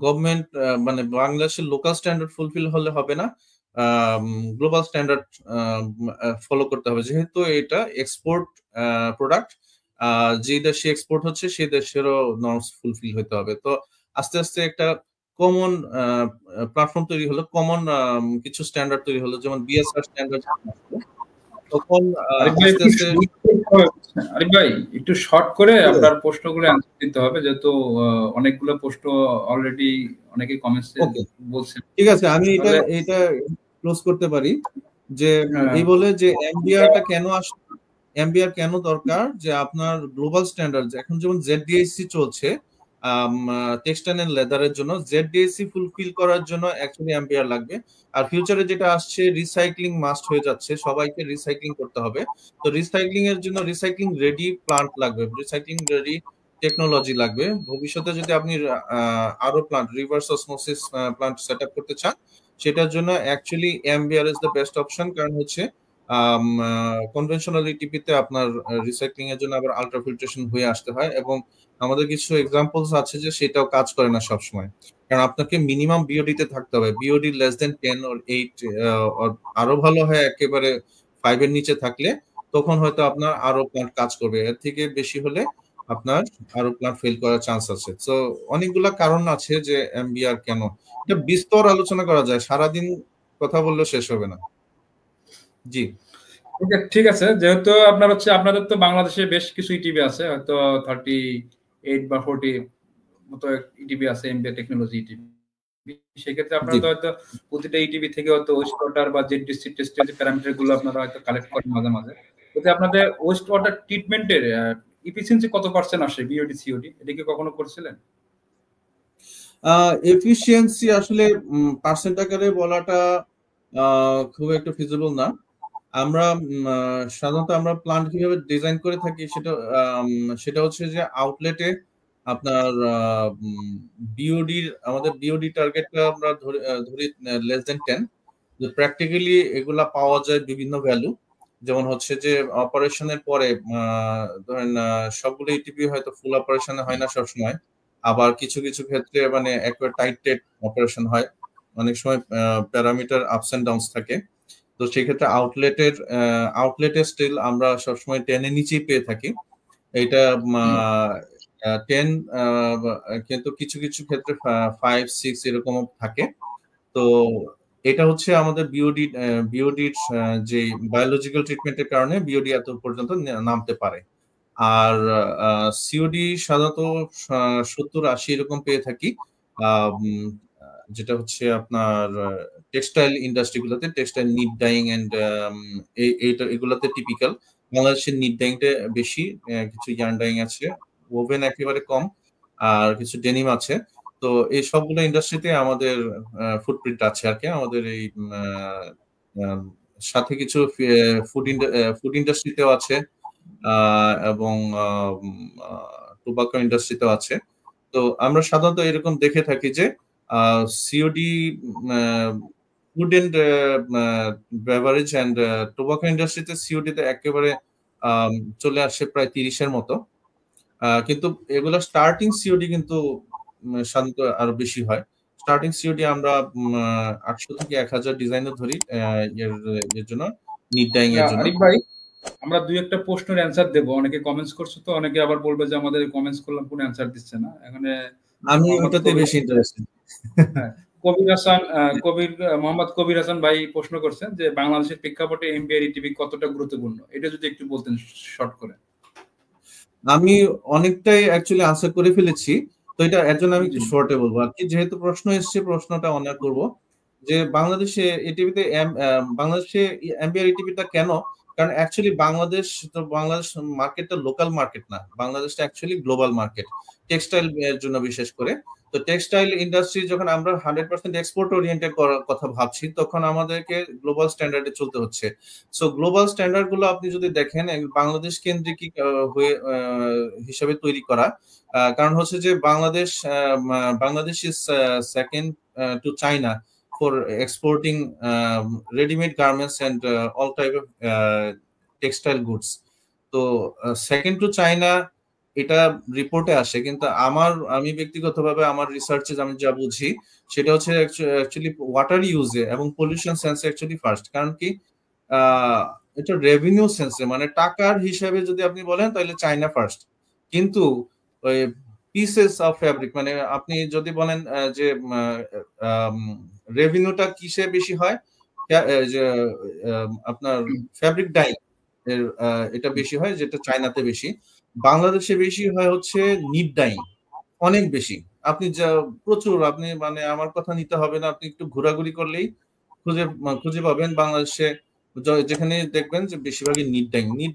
গভর্নমেন্ট মানে বাংলাদেশের লোকাল স্ট্যান্ডার্ড ফুলফিল হলে হবে না, গ্লোবাল স্ট্যান্ডার্ড ফলো করতে হবে। যেহেতু এটা এক্সপোর্ট প্রোডাক্ট, যে দেশে এক্সপোর্ট হচ্ছে সেই দেশেরও নর্মস ফুলফিল হতে হবে। তো আস্তে আস্তে একটা কমন প্ল্যাটফর্ম তৈরি হলো, কমন কিছু স্ট্যান্ডার্ড তৈরি হলো, যেমন বিএসআর স্ট্যান্ডার্ড। তখন আস্তে আস্তে আরিফ ভাই একটু শর্ট করে আপনার প্রশ্নগুলো অ্যানসার দিতে হবে, যেহেতু অনেকগুলো প্রশ্ন অলরেডি অনেকে কমেন্টসে বলছেন। ঠিক আছে, আমি এটা ক্লোজ করতে পারি যে এই বলে যে এমবিআরটা কেন আসে, এমবিআর কেন দরকার, যে আপনার গ্লোবাল স্ট্যান্ডার্ড এখন যেমন জেডডিএসসি চলছে টেক্সটাইল এন্ড লেদারের জন্য, জেডডিএসসি ফুলফিল করার জন্য অ্যাকচুয়ালি এমবিআর লাগবে। আর ফিউচারে যেটা আসছে, রিসাইক্লিং মাস্ট হয়ে যাচ্ছে, সবাইকে রিসাইক্লিং করতে হবে। তো রিসাইক্লিং এর জন্য রিসাইক্লিং রেডি প্লান্ট লাগবে, রিসাইক্লিং রেডি টেকনোলজি লাগবে। ভবিষ্যতে যদি আপনি আরো plant, reverse osmosis plant set up করতে চান, সেটার জন্য actually MBR is the best option. কারণ হচ্ছে কনভেনশনাল ইটিপিতে আপনার রিসাইক্লিং এর জন্য আবার আলট্রা ফিল্ট্রেশন হয়ে আসতে হয়, এবং আমাদের কিছু এক্সাম্পলস আছে যে সেটাও কাজ করে না সবসময়। কারণ আপনাকে মিনিমাম বিওডি তে থাকতে হবে, বিওডি লেস দেন 10 or 8, আরো ভালো হয় একেবারে 5 এর নিচে থাকলে, তখন হয়তো আপনার আরো প্ল্যান্ট কাজ করবে। এর থেকে বেশি হলে আপনার আরো প্ল্যান্ট ফেল করার চান্স আছে। তো অনেকগুলা কারণ আছে যে এমবিআর কেন, এটা বিস্তর আলোচনা করা যায়, সারাদিন কথা বললেও শেষ হবে না। জি ঠিক আছে, যেহেতু আপনার হচ্ছে আপনাদের তো বাংলাদেশে বেশ কিছু ইটিভি আছে, হয়তো 38 বা 40 মতো ইটিভি আছে, এমবিআর টেকনোলজি ইটিভি। সেক্ষেত্রে আপনারা তো হয়তো প্রতিটা ইটিভি থেকে হয়তো ওয়েস্ট ওয়াটার বা জেডডিসি টেস্টের যে প্যারামিটার গুলো আপনারা হয়তো কালেক্ট করেন মাঝে মাঝে। এতে আপনাদের ওয়েস্ট ওয়াটার ট্রিটমেন্টের এফিসিয়েন্সি কত পার্সেন্ট আসে বিওডি সিওডি, এটা কি কখনো করছিলেন? এফিসিয়েন্সি আসলে পার্সেন্ট আকারে বলাটা খুব একটা ফিজিবল না। আমরা সাধারণত আমরা প্ল্যান্ট কিভাবে ডিজাইন করে থাকি সেটা হচ্ছে যে আউটলেটে আপনার আমাদের বিওডি টার্গেটটা আমরা ধরি লেস দেন 10। যে প্র্যাকটিক্যালি এগুলা পাওয়া যায় বিভিন্ন ভ্যালু, যেমন হচ্ছে যে অপারেশনের পরে ধরেন সবগুলো ইটিপি হয়তো ফুল অপারেশনে হয় না সবসময়, আবার কিছু কিছু ক্ষেত্রে মানে একবার টাইট অপারেশন হয়, অনেক সময় প্যারামিটার আপস এন্ড ডাউনস থাকে। তো সেক্ষেত্রে আউটলেটে স্টিল আমরা সবসময় 10 এর নিচেই পেয়ে থাকি। এটা 10, কিন্তু কিছু কিছু ক্ষেত্রে 5, 6 এরকম থাকে। তো এটা হচ্ছে আমাদের বিওডির যে বায়োলজিক্যাল ট্রিটমেন্টের কারণে বিওডি এত পর্যন্ত নামতে পারে। আর সিওডি সাধারণত 70-80 এরকম পেয়ে থাকি, যেটা হচ্ছে আপনার টেক্সটাইল ইন্ডাস্ট্রিগুলোতে, টেক্সটাইল নিট ডাইং এন্ড এগুলোতে টিপিক্যাল। বাংলাদেশের নিট ডাইংটা বেশি, কিছু ইয়ার্ন ডাইং আছে, ওভেন একেবারে কম, আর কিছু ডেনিম আছে। তো এই সবগুলো ইন্ডাস্ট্রিতে আমাদের ফুটপ্রিন্ট আছে আর কি। আমাদের এই সাথে কিছু ফুড ইন্ডাস্ট্রিতেও আছে, এবং টোবাকো ইন্ডাস্ট্রিতেও আছে। তো আমরা সাধারণত এরকম দেখে থাকি যে COD, food and beverage and tobacco ইন্ডাস্ট্রিতে সিওডিতে একেবারে চলে আসে প্রায় 30-এর মতো। কিন্তু এগুলো স্টার্টিং সিওডি কিন্তু সাধারণত আরো বেশি হয়। স্টার্টিং সিওডি আমরা 800 থেকে 1000 ডিজাইনার ধরি এর জন্য, নিট ডাইং এর জন্য। আরিফ ভাই, আমরা দুই একটা প্রশ্নের অ্যানসার দেব, অনেকে কমেন্টস করছে, তো অনেকে আবার বলবে যে আমাদের কমেন্টস করলাম কোনো অ্যানসার দিচ্ছে না। এখানে আমি ওটাতে বেশি ইন্টারেস্টেড। মোহাম্মদ কবির হাসান ভাই প্রশ্ন করছেন যে বাংলাদেশের প্রেক্ষাপটে এমবিআর ইটিভি কতটা গুরুত্বপূর্ণ, এটা যদি একটু বলতেন শর্ট করে। আমি অনেকটাই অ্যাকচুয়ালি আনসার করে ফেলেছি, তো এটা এর জন্য আমি একটু শর্টে বলবো আর কি। যেহেতু প্রশ্ন এসেছে, প্রশ্নটা অনার করব যে বাংলাদেশে এমবিআর ইটিভিটা কেন কারণ অ্যাকচুয়ালি বাংলাদেশ মার্কেটটা লোকাল মার্কেট না, বাংলাদেশটা অ্যাকচুয়ালি গ্লোবাল মার্কেট টেক্সটাইল এর জন্য বিশেষ করে। তো টেক্সটাইল ইন্ডাস্ট্রি যখন আমরা 100% এক্সপোর্ট ওরিয়েন্টেড করার কথা ভাবছি, তখন আমাদেরকে গ্লোবাল স্ট্যান্ডার্ডে চলতে হচ্ছে। সো গ্লোবাল স্ট্যান্ডার্ড গুলো আপনি যদি দেখেন বাংলাদেশ কেন্দ্রিক হয়ে হিসাবে তৈরি করা, কারণ হচ্ছে যে Bangladesh is second to China for exporting ready-made garments and all type of textile goods. তো সেকেন্ড টু চাইনা এটা রিপোর্টে আসে, কিন্তু আমি ব্যক্তিগতভাবে আমার রিসার্চে আমি যা বুঝি সেটা হচ্ছে অ্যাকচুয়ালি ওয়াটার ইউজে এবং পলিউশন সেন্সে অ্যাকচুয়ালি ফার্স্ট। কারণ কি এটা রেভিনিউ সেন্সে মানে টাকার হিসাবে যদি আপনি বলেন তাহলে চাইনা ফার্স্ট, কিন্তু ওই পিসেস অফ ফ্যাব্রিক মানে আপনি যদি বলেন যে রেভিনিউটা কিসে বেশি হয়, আপনার ফ্যাব্রিক ডাই এটা বেশি হয়, যেটা চায়নাতে বেশি। বাংলাদেশে বেশি হয় হচ্ছে নিট ডাইং, অনেক বেশি। আপনি যা প্রচুর, আপনি মানে আমার কথা নিতে হবে না, আপনি একটু ঘোরাঘুরি করলেই খুঁজে পাবেন বাংলাদেশে যেখানে দেখবেন যে বেশিরভাগই নিট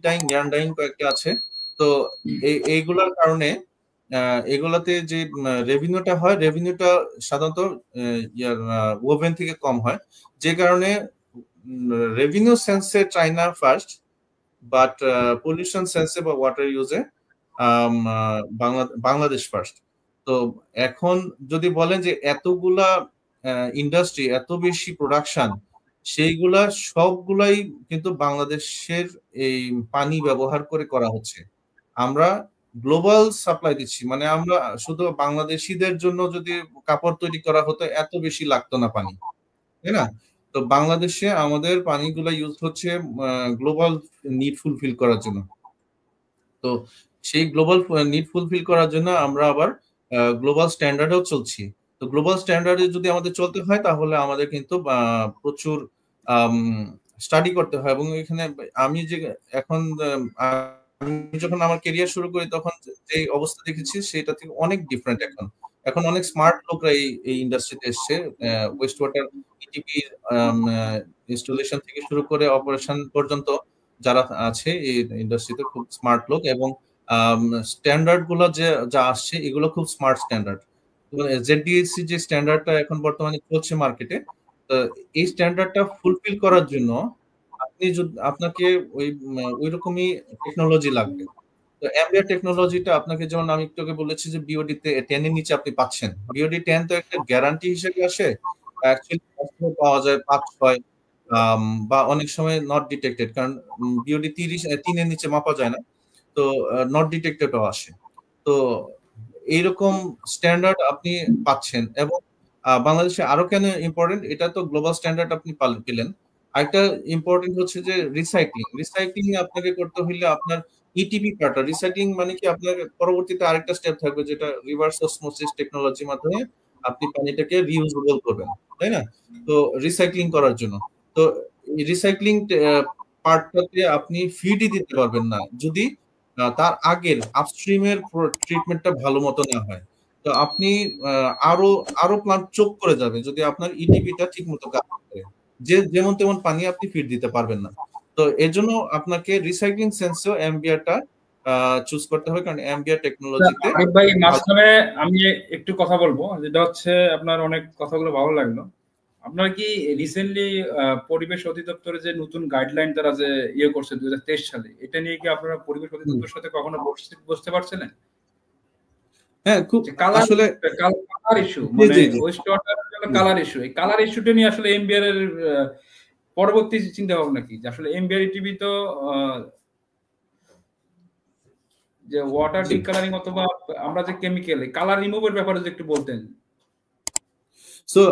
ডাইং ইয়ার্ন ডাইং কয়েকটা আছে। তো এইগুলোর কারণে এগুলাতে যে রেভিনিউটা হয়, রেভিনিউটা সাধারণত ওভেন থেকে কম হয়, যে কারণে রেভিনিউ সেন্সে চাইনা ফার্স্ট, বাট পলিউশন সেন্সে বা ওয়াটার ইউজে বাংলাদেশ ফার্স্ট। তো এখন যদি বলেন যে এতগুলা ইন্ডাস্ট্রি, এত বেশি প্রোডাকশন, সেইগুলা সবগুলাই কিন্তু বাংলাদেশের এই পানি ব্যবহার করে করা হচ্ছে। আমরা গ্লোবাল সাপ্লাই দিচ্ছি, মানে আমরা শুধু বাংলাদেশিদের জন্য যদি কাপড় তৈরি করা হতো এত বেশি লাগতো না পানি, তাই না? তো বাংলাদেশে আমাদের পানিগুলো ইউজ হচ্ছে গ্লোবাল নিড ফুলফিল করার জন্য। তো সেই গ্লোবাল নিড ফুলফিল করার জন্য আমরা আবার গ্লোবাল স্ট্যান্ডার্ডেও চলছি। তো গ্লোবাল স্ট্যান্ডার্ডে যদি আমাদের চলতে হয় তাহলে আমাদের কিন্তু প্রচুর স্টাডি করতে হয়। এবং এখানে আমি যে এখন আমি যখন আমার ক্যারিয়ার শুরু করি তখন যে অবস্থা দেখেছি সেটা থেকে অনেক ডিফারেন্ট। এখন অনেক স্মার্ট লোকরা এই ইন্ডাস্ট্রিতে এসছে, ওয়েস্ট ওয়াটার ইটিপি ইনস্টলেশন থেকে শুরু করে অপারেশন পর্যন্ত যারা আছে এই ইন্ডাস্ট্রিতে খুব স্মার্ট লোক, এবং স্ট্যান্ডার্ড গুলো যা আসছে এগুলো খুব স্মার্ট স্ট্যান্ডার্ড। জেডিএসসি যে স্ট্যান্ডার্ডটা এখন বর্তমানে চলছে মার্কেটে, এই স্ট্যান্ডার্ডটা ফুলফিল করার জন্য আপনাকে ওই রকমই টেকনোলজি লাগবে। তো এমবিআর টেকনোলজিটা আপনাকে, যেমন আমি একটু আগে বলেছি যে বিওডি 10 এর নিচে আপনি পাচ্ছেন, বিওডি 10 তো একটা গ্যারান্টি হিসেবে আসে, অ্যাকচুয়ালি পাওয়া যায় 5-6 বা অনেক সময় নট ডিটেক্টেড, কারণ বিওডি 3 এর নিচে মাপা যায় না, তো নট ডিটেক্টেডও আসে। তো এইরকম স্ট্যান্ডার্ড আপনি পাচ্ছেন। এবং বাংলাদেশে আরো কেন ইম্পর্টেন্ট, এটা তো গ্লোবাল স্ট্যান্ডার্ড আপনি পেলেন, আরেকটা ইম্পর্টেন্ট হচ্ছে যে রিসাইক্লিং আপনাকে করতে হইলে আপনার ইটিপি পার্টটা, রিসাইক্লিং মানে কি আপনার পরবর্তীতে আরেকটা স্টেপ থাকবে যেটা রিভার্স অসমোসিস টেকনোলজির মাধ্যমে আপনি পানিটাকে রিইউজেবল করবেন, তাই না? তো রিসাইক্লিং করার জন্য, তো রিসাইক্লিং পার্টটাতে আপনি ফিডই দিতে পারবেন না যদি তার আগের আপস্ট্রিমের ট্রিটমেন্টটা ভালো মতো না হয়। তো আপনি আরো প্লান্ট চোক করে যাবে যদি আপনার ইটিপিটা ঠিক মতো কাজ করে, যেমন তেমন পানি আপনি ফিড দিতে পারবেন না। তো এর জন্য আপনাকে রিসাইক্লিং সেন্সেও এমবিআরটা চুজ করতে হবে, কারণ এমবিআর টেকনোলজিতে। ভাই মাঝখানে আমি একটু কথা বলবো, যেটা হচ্ছে আপনার অনেক কথাগুলো ভালো লাগলো। আপনার কি রিসেন্টলি পরিবেশ অধিদপ্তরের যে নতুন গাইডলাইন তারা যে করছে 2023 সালে, এটা নিয়ে কি আপনারা পরিবেশ অধিদপ্তরের সাথে কখনো বসতে পারছিলেন? হ্যাঁ, খুব আসলে কালার ইস্যু, মানে ওয়েস্ট ওয়াটার কালার ইস্যু, এই কালার ইস্যুটা নিয়ে আসলে এমবিআর এর পরবর্তী চিন্তা ভাবনা কি? আসলে এমবিআর টিভি তো যে ওয়াটার ডিকালারিং অথবা আমরা যে কেমিক্যাল কালার রিমুভের ব্যাপারে একটু বলতেন। সো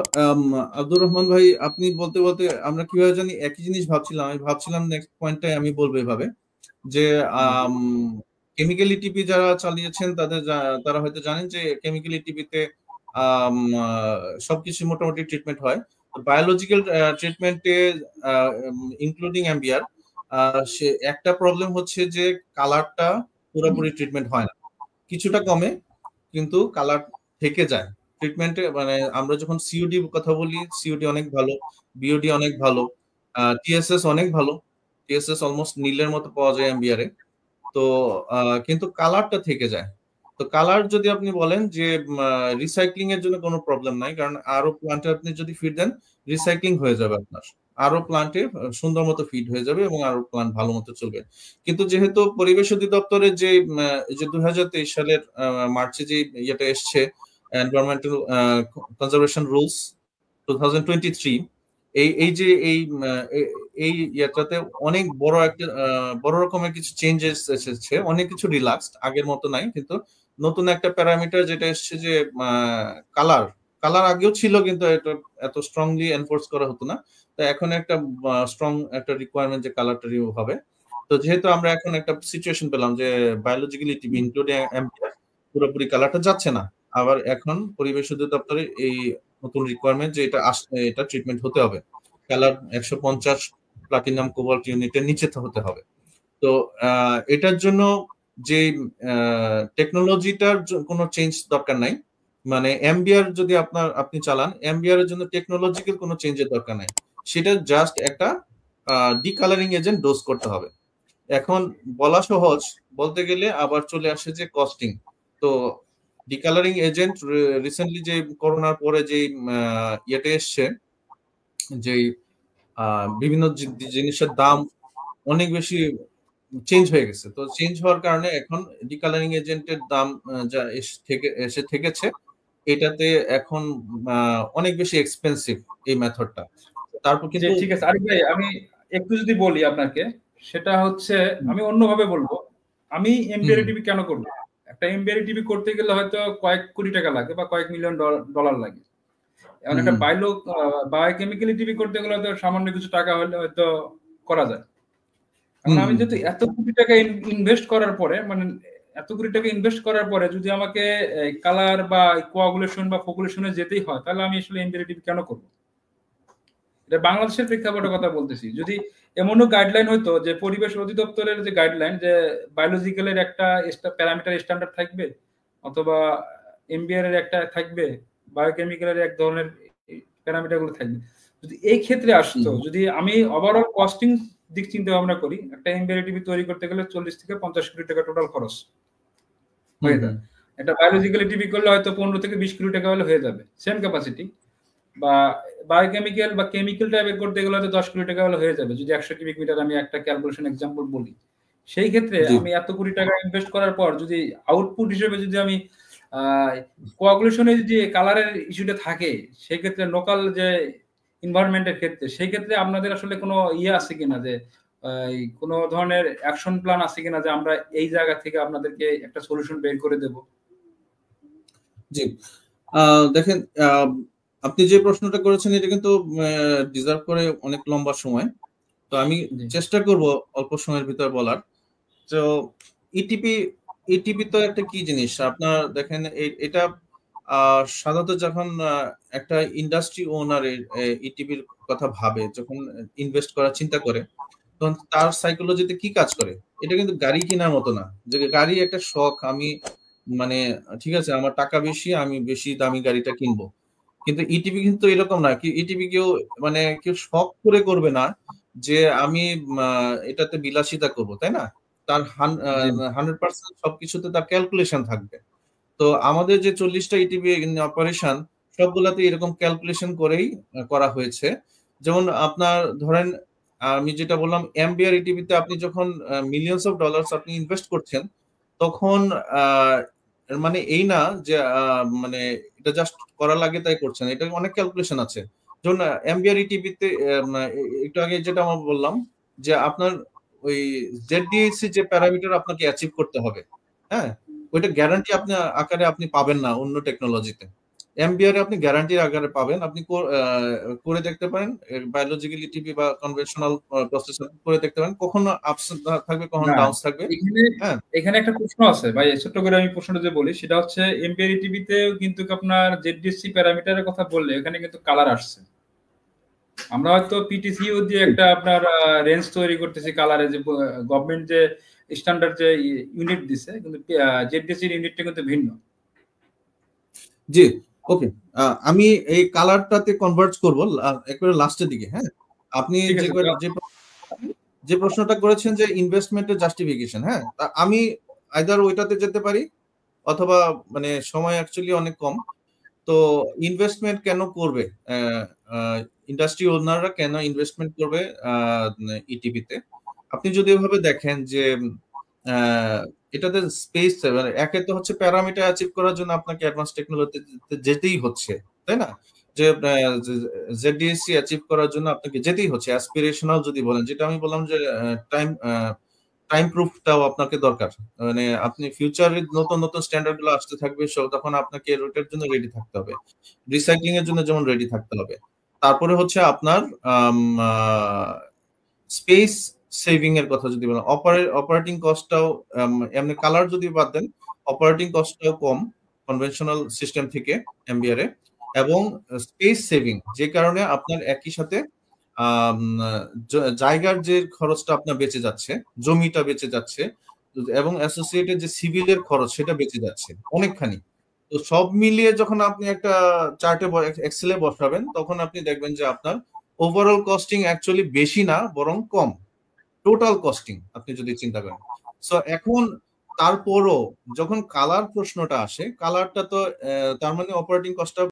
আব্দুর রহমান ভাই, আপনি বলতে বলতে আমরা কিভাবে জানি একই জিনিস ভাবছিলাম। আমি ভাবছিলাম নেক্সট পয়েন্টটাই আমি বলবো এভাবে যে কেমিক্যাল ইটিপি যারা চালিয়েছেন তারা হয়তো জানেন যে কেমিক্যাল ইটিপিতে সবকিছু মোটামুটি ট্রিটমেন্ট হয়। বায়োলজিক্যাল ট্রিটমেন্টে ইনক্লুডিং এমবিআর, সে একটা প্রবলেম হচ্ছে যে কালারটা পুরোপুরি ট্রিটমেন্ট হয় না, কিছুটা কমে কিন্তু কালার থেকে যায় ট্রিটমেন্টে। মানে আমরা যখন সিওডি কথা বলি, সিওডি অনেক ভালো, বিওডি অনেক ভালো, টিএসএস অনেক ভালো, টিএসএস অলমোস্ট নীলের মতো পাওয়া যায় এমবিআর এ। তো কিন্তু কালারটা থেকে যায়। তো কালার যদি আপনি বলেন যে রিসাইক্লিং এর জন্য কোনো প্রবলেম নাই, কারণ আরো প্লান্টে আপনি যদি ফিড দেন রিসাইক্লিং হয়ে যাবে, আপনার আরো প্লান্টে সুন্দর মতো ফিড হয়ে যাবে এবং আরো প্লান্ট ভালো মতো চলবে। কিন্তু যেহেতু পরিবেশ অধিদপ্তরের যে 2023 সালের মার্চে যে ইয়েটা এসছে, এনভায়রনমেন্টাল কনজারভেশন রুলস 2023, এই যে এই ইয়াটাতে অনেক বড় রকমের কিছু চেঞ্জেস এসেছে, অনেক কিছু রিল্যাক্সড, আগের মতো নাই। কিন্তু নতুন একটা প্যারামিটার যেটা এসছে যে কালার কালার আগেও ছিল, কিন্তু এটা এত স্ট্রংলি এনফোর্স করা হতো না। তো এখন একটা স্ট্রং একটা রিকোয়ারমেন্ট যে কালারটা রিমুভ হবে। তো যেহেতু আমরা এখন একটা সিচুয়েশন পেলাম যে বায়োলজিক্যালি টিভি ইনক্লুডিং এমপিআর পুরোপুরি কালারটা যাচ্ছে না, আবার এখন পরিবেশ অধিদপ্তরে এই নতুন রিকোয়ারমেন্ট যে এটা ট্রিটমেন্ট হতে হবে, কালার 150 প্লাটিনাম কোবাল্ট ইউনিটের নিচে হতে হবে। তো এটার জন্য যে টেকনোলজিটার কোনো চেঞ্জ দরকার নাই, মানে এমবিআর যদি আপনি চালান, এমবিআর এর জন্য টেকনোলজিক্যাল কোনো চেঞ্জের দরকার নাই, সেটা জাস্ট একটা ডিকালারিং এজেন্ট ডোজ করতে হবে। এখন বলা সহজ, বলতে গেলে আবার চলে আসে যে কস্টিং। তো ডিকালারিং এজেন্ট রিসেন্টলি যে করোনার পরে যে ইয়েতে এসছে, যে বিভিন্ন জিনিসের দাম অনেক বেশি চেঞ্জ হয়ে গেছে। তো চেঞ্জ হওয়ার কারণে এখন ডিকালারিং এজেন্টের দাম যা এসে থেকেছে, এটাতে এখন অনেক বেশি এক্সপেন্সিভ এই মেথডটা। তারপর কিন্তু ঠিক আছে আরিফ ভাই, আমি একটু যদি বলি আপনাকে, সেটা হচ্ছে আমি অন্যভাবে বলবো। আমি এমবিআর টিভি কেন করব? একটা এমবিআর টিভি করতে গেলে হয়তো কয়েক কোটি টাকা লাগে বা কয়েক মিলিয়ন ডলার লাগে। এখন একটা বায়োকেমিক্যালি টিভি করতে গেলে হয়তো সামান্য কিছু টাকা হলে হয়তো করা যায়। এখন আমি যেহেতু এত কোটি টাকা ইনভেস্ট করার পরে, মানে এত কোটি টাকা ইনভেস্ট করার পরে যদি আমাকে কালার বা কোয়াগুলেশন বা ফকুলেশনে যেতেই হয়, তাহলে আমি আসলে এমবিআর টিভি কেন করব? এটা বাংলাদেশের প্রেক্ষাপটের কথা বলতেছি। যদি এমনও গাইডলাইন হইতো যে পরিবেশ অধিদপ্তরের যে গাইডলাইন, যে বায়োলজিক্যালের একটা প্যারামিটার স্ট্যান্ডার্ড থাকবে, অথবা এমবিআর এর একটা থাকবে, বায়োকেমিক্যালের এক ধরনের প্যারামিটার গুলো থাকবে, যদি এই ক্ষেত্রে আসতো, যদি আমি ওভারঅল কস্টিং দিক চিন্তা ভাবনা করি, একটা এমবিআর টিভি তৈরি করতে গেলে 40 থেকে 50 কোটি টাকা টোটাল খরচ হয়ে যায়। একটা বায়োলজিক্যালি টিভি করলে হয়তো 15 থেকে 20 কোটি টাকা হলে হয়ে যাবে, সেম ক্যাপাসিটি। বা বায়োকেমিক্যাল বা কেমিক্যাল টাইপের করতে গেলে হয়তো 10 কোটি টাকা হলে হয়ে যাবে, যদি 100 কিউবিক মিটার আমি একটা ক্যালকুলেশন এক্সাম্পল বলি। সেই ক্ষেত্রে আমি এত কোটি টাকা ইনভেস্ট করার পর যদি আউটপুট হিসেবে যদি আমি কোয়াগুলেশনে যে কালারের ইস্যুটা থাকে, সেই ক্ষেত্রে লোকাল যে এনভায়রনমেন্টের ক্ষেত্রে, সেই ক্ষেত্রে আপনাদের আসলে কোনো ইয়ে আছে কিনা, যে কোনো ধরনের অ্যাকশন প্ল্যান আছে কিনা, যে আমরা এই জায়গা থেকে আপনাদেরকে একটা সলিউশন বের করে দেব? জি, দেখেন, আপনি যে প্রশ্নটা করেছেন এটা কিন্তু ডিজার্ভ করে অনেক লম্বা সময়। তো আমি চেষ্টা করব অল্প সময়ের ভিতর বলার। তো ইটিপি তো একটা কি জিনিস, আপনার দেখেন এটা সাধারণত যখন একটা ইন্ডাস্ট্রি ওনার ইটিপির কথা ভাবে, যখন ইনভেস্ট করার চিন্তা করে, তখন তার সাইকোলজিতে কি কাজ করে? এটা কিন্তু গাড়ি কেনার মতো না, যে গাড়ি একটা শখ, আমি মানে ঠিক আছে আমার টাকা বেশি, আমি বেশি দামি গাড়িটা কিনবো। কিন্তু ইটিপি কিন্তু এরকম না, কি ইটিপি কেউ শখ করে করবে না যে আমি এটাতে বিলাসিতা করব, তাই না? তার 100% সবকিছুতে তার ক্যালকুলেশন থাকবে। তো আমাদের যে 40টা ইটিপি অপারেশন, সবগুলাতে এরকম ক্যালকুলেশন করেই করা হয়েছে। যেমন আপনার ধরেন, আমি যেটা বললাম, এমবিআর ইটিপিতে আপনি যখন মিলিয়নস অফ ডলার্স আপনি ইনভেস্ট করছেন, তখন মানে এই না যে মানে এটা জাস্ট করা লাগে তাই করছেন, এটা অনেক ক্যালকুলেশন আছে। যেমন এমবিআর ইটিপিতে একটু আগে যেটা আমরা বললাম, যে আপনার ওই জেডডিএসি যে প্যারামিটার আপনাকে অ্যাচিভ করতে হবে, হ্যাঁ, ওইটা গ্যারান্টি আকারে আপনি পাবেন না অন্য টেকনোলজিতে। এমবিআর এ আপনি গ্যারান্টির আকারে পাবেন। আপনি করে দেখতে পারেন, বায়োলজিক্যালি টিভি বা কনভেনশনাল প্রসেসর করে দেখতে পারেন, কখনো আপস থাকবে, কখনো ডাউনস থাকবে। এখানে একটা প্রশ্ন আছে ভাই, ছোট্ট করে আমি প্রশ্নটা যে বলি, সেটা হচ্ছে এমবিআর টিভিতে কিন্তু আপনার জেডডিএসসি প্যারামিটারের কথা বললে এখানে কিন্তু কালার আসছে। আমরা হয়তো পিটিসিও দিয়ে একটা আপনার রেঞ্জ তৈরি করতেছি কালারে, যে গভর্নমেন্ট যে স্ট্যান্ডার্ড যে ইউনিট দিছে, কিন্তু জেডডিএসসি ইউনিটটা কিন্তু ভিন্ন। জি, ওকে, আমি এই কালারটাতে কনভার্ট করব একবারে লাস্টের দিকে। হ্যাঁ, আপনি যে প্রশ্নটা করেছেন যে ইনভেস্টমেন্টের জাস্টিফিকেশন, হ্যাঁ, আমি আইদার ওইটাতে যেতে পারি অথবা মানে সময় অ্যাকচুয়ালি অনেক কম। তো ইনভেস্টমেন্ট কেন করবে, ইন্ডাস্ট্রি ওনাররা কেন ইনভেস্টমেন্ট করবে ইটিভিতে? আপনি যদি ওইভাবে দেখেন যে এটাতে স্পেস, একে তো হচ্ছে প্যারামিটার অ্যাচিভ করার জন্য আপনাকে অ্যাডভান্স টেকনোলজিতে যেতেই হচ্ছে, তাই না? যে জেডিএসসি অ্যাচিভ করার জন্য আপনাকে যেতেই হচ্ছে, অ্যাসপিরেশনাল যদি বলেন, যেটা আমি বললাম যে টাইম টাইম প্রুফটাও আপনাকে দরকার। মানে আপনি ফিউচারে নতুন নতুন স্ট্যান্ডার্ড গুলো আসতে থাকবে, তখন আপনাকে ওটার জন্য রেডি থাকতে হবে, রিসাইক্লিং এর জন্য যেমন রেডি থাকতে হবে। তারপরে হচ্ছে আপনার স্পেস সেভিং এর কথা যদি বলেন, অপারেটিং কস্টটাও এমনি কালার যদি বাদ দেন, অপারেটিং কস্টটাও কম কনভেনশনাল সিস্টেম থেকে এমবিআর এ, এবং স্পেস সেভিং, যে কারণে আপনার একই সাথে জায়গার যে খরচটা আপনার বেঁচে যাচ্ছে, জমিটা বেঁচে যাচ্ছে, এবং অ্যাসোসিয়েটেড যে সিভিলের খরচ সেটা বেঁচে যাচ্ছে অনেকখানি। তো সব মিলিয়ে যখন আপনি একটা চার্টে এক্সেলে বসাবেন, তখন আপনি দেখবেন যে আপনার ওভারঅল কস্টিং অ্যাকচুয়ালি বেশি না, বরং কম টোটাল কস্টিং আপনি যদি চিন্তা করেন। সো এখন তারপরও যখন কালার প্রশ্নটা আসে, কালারটা তো তার মানে অপারেটিং কস্টটা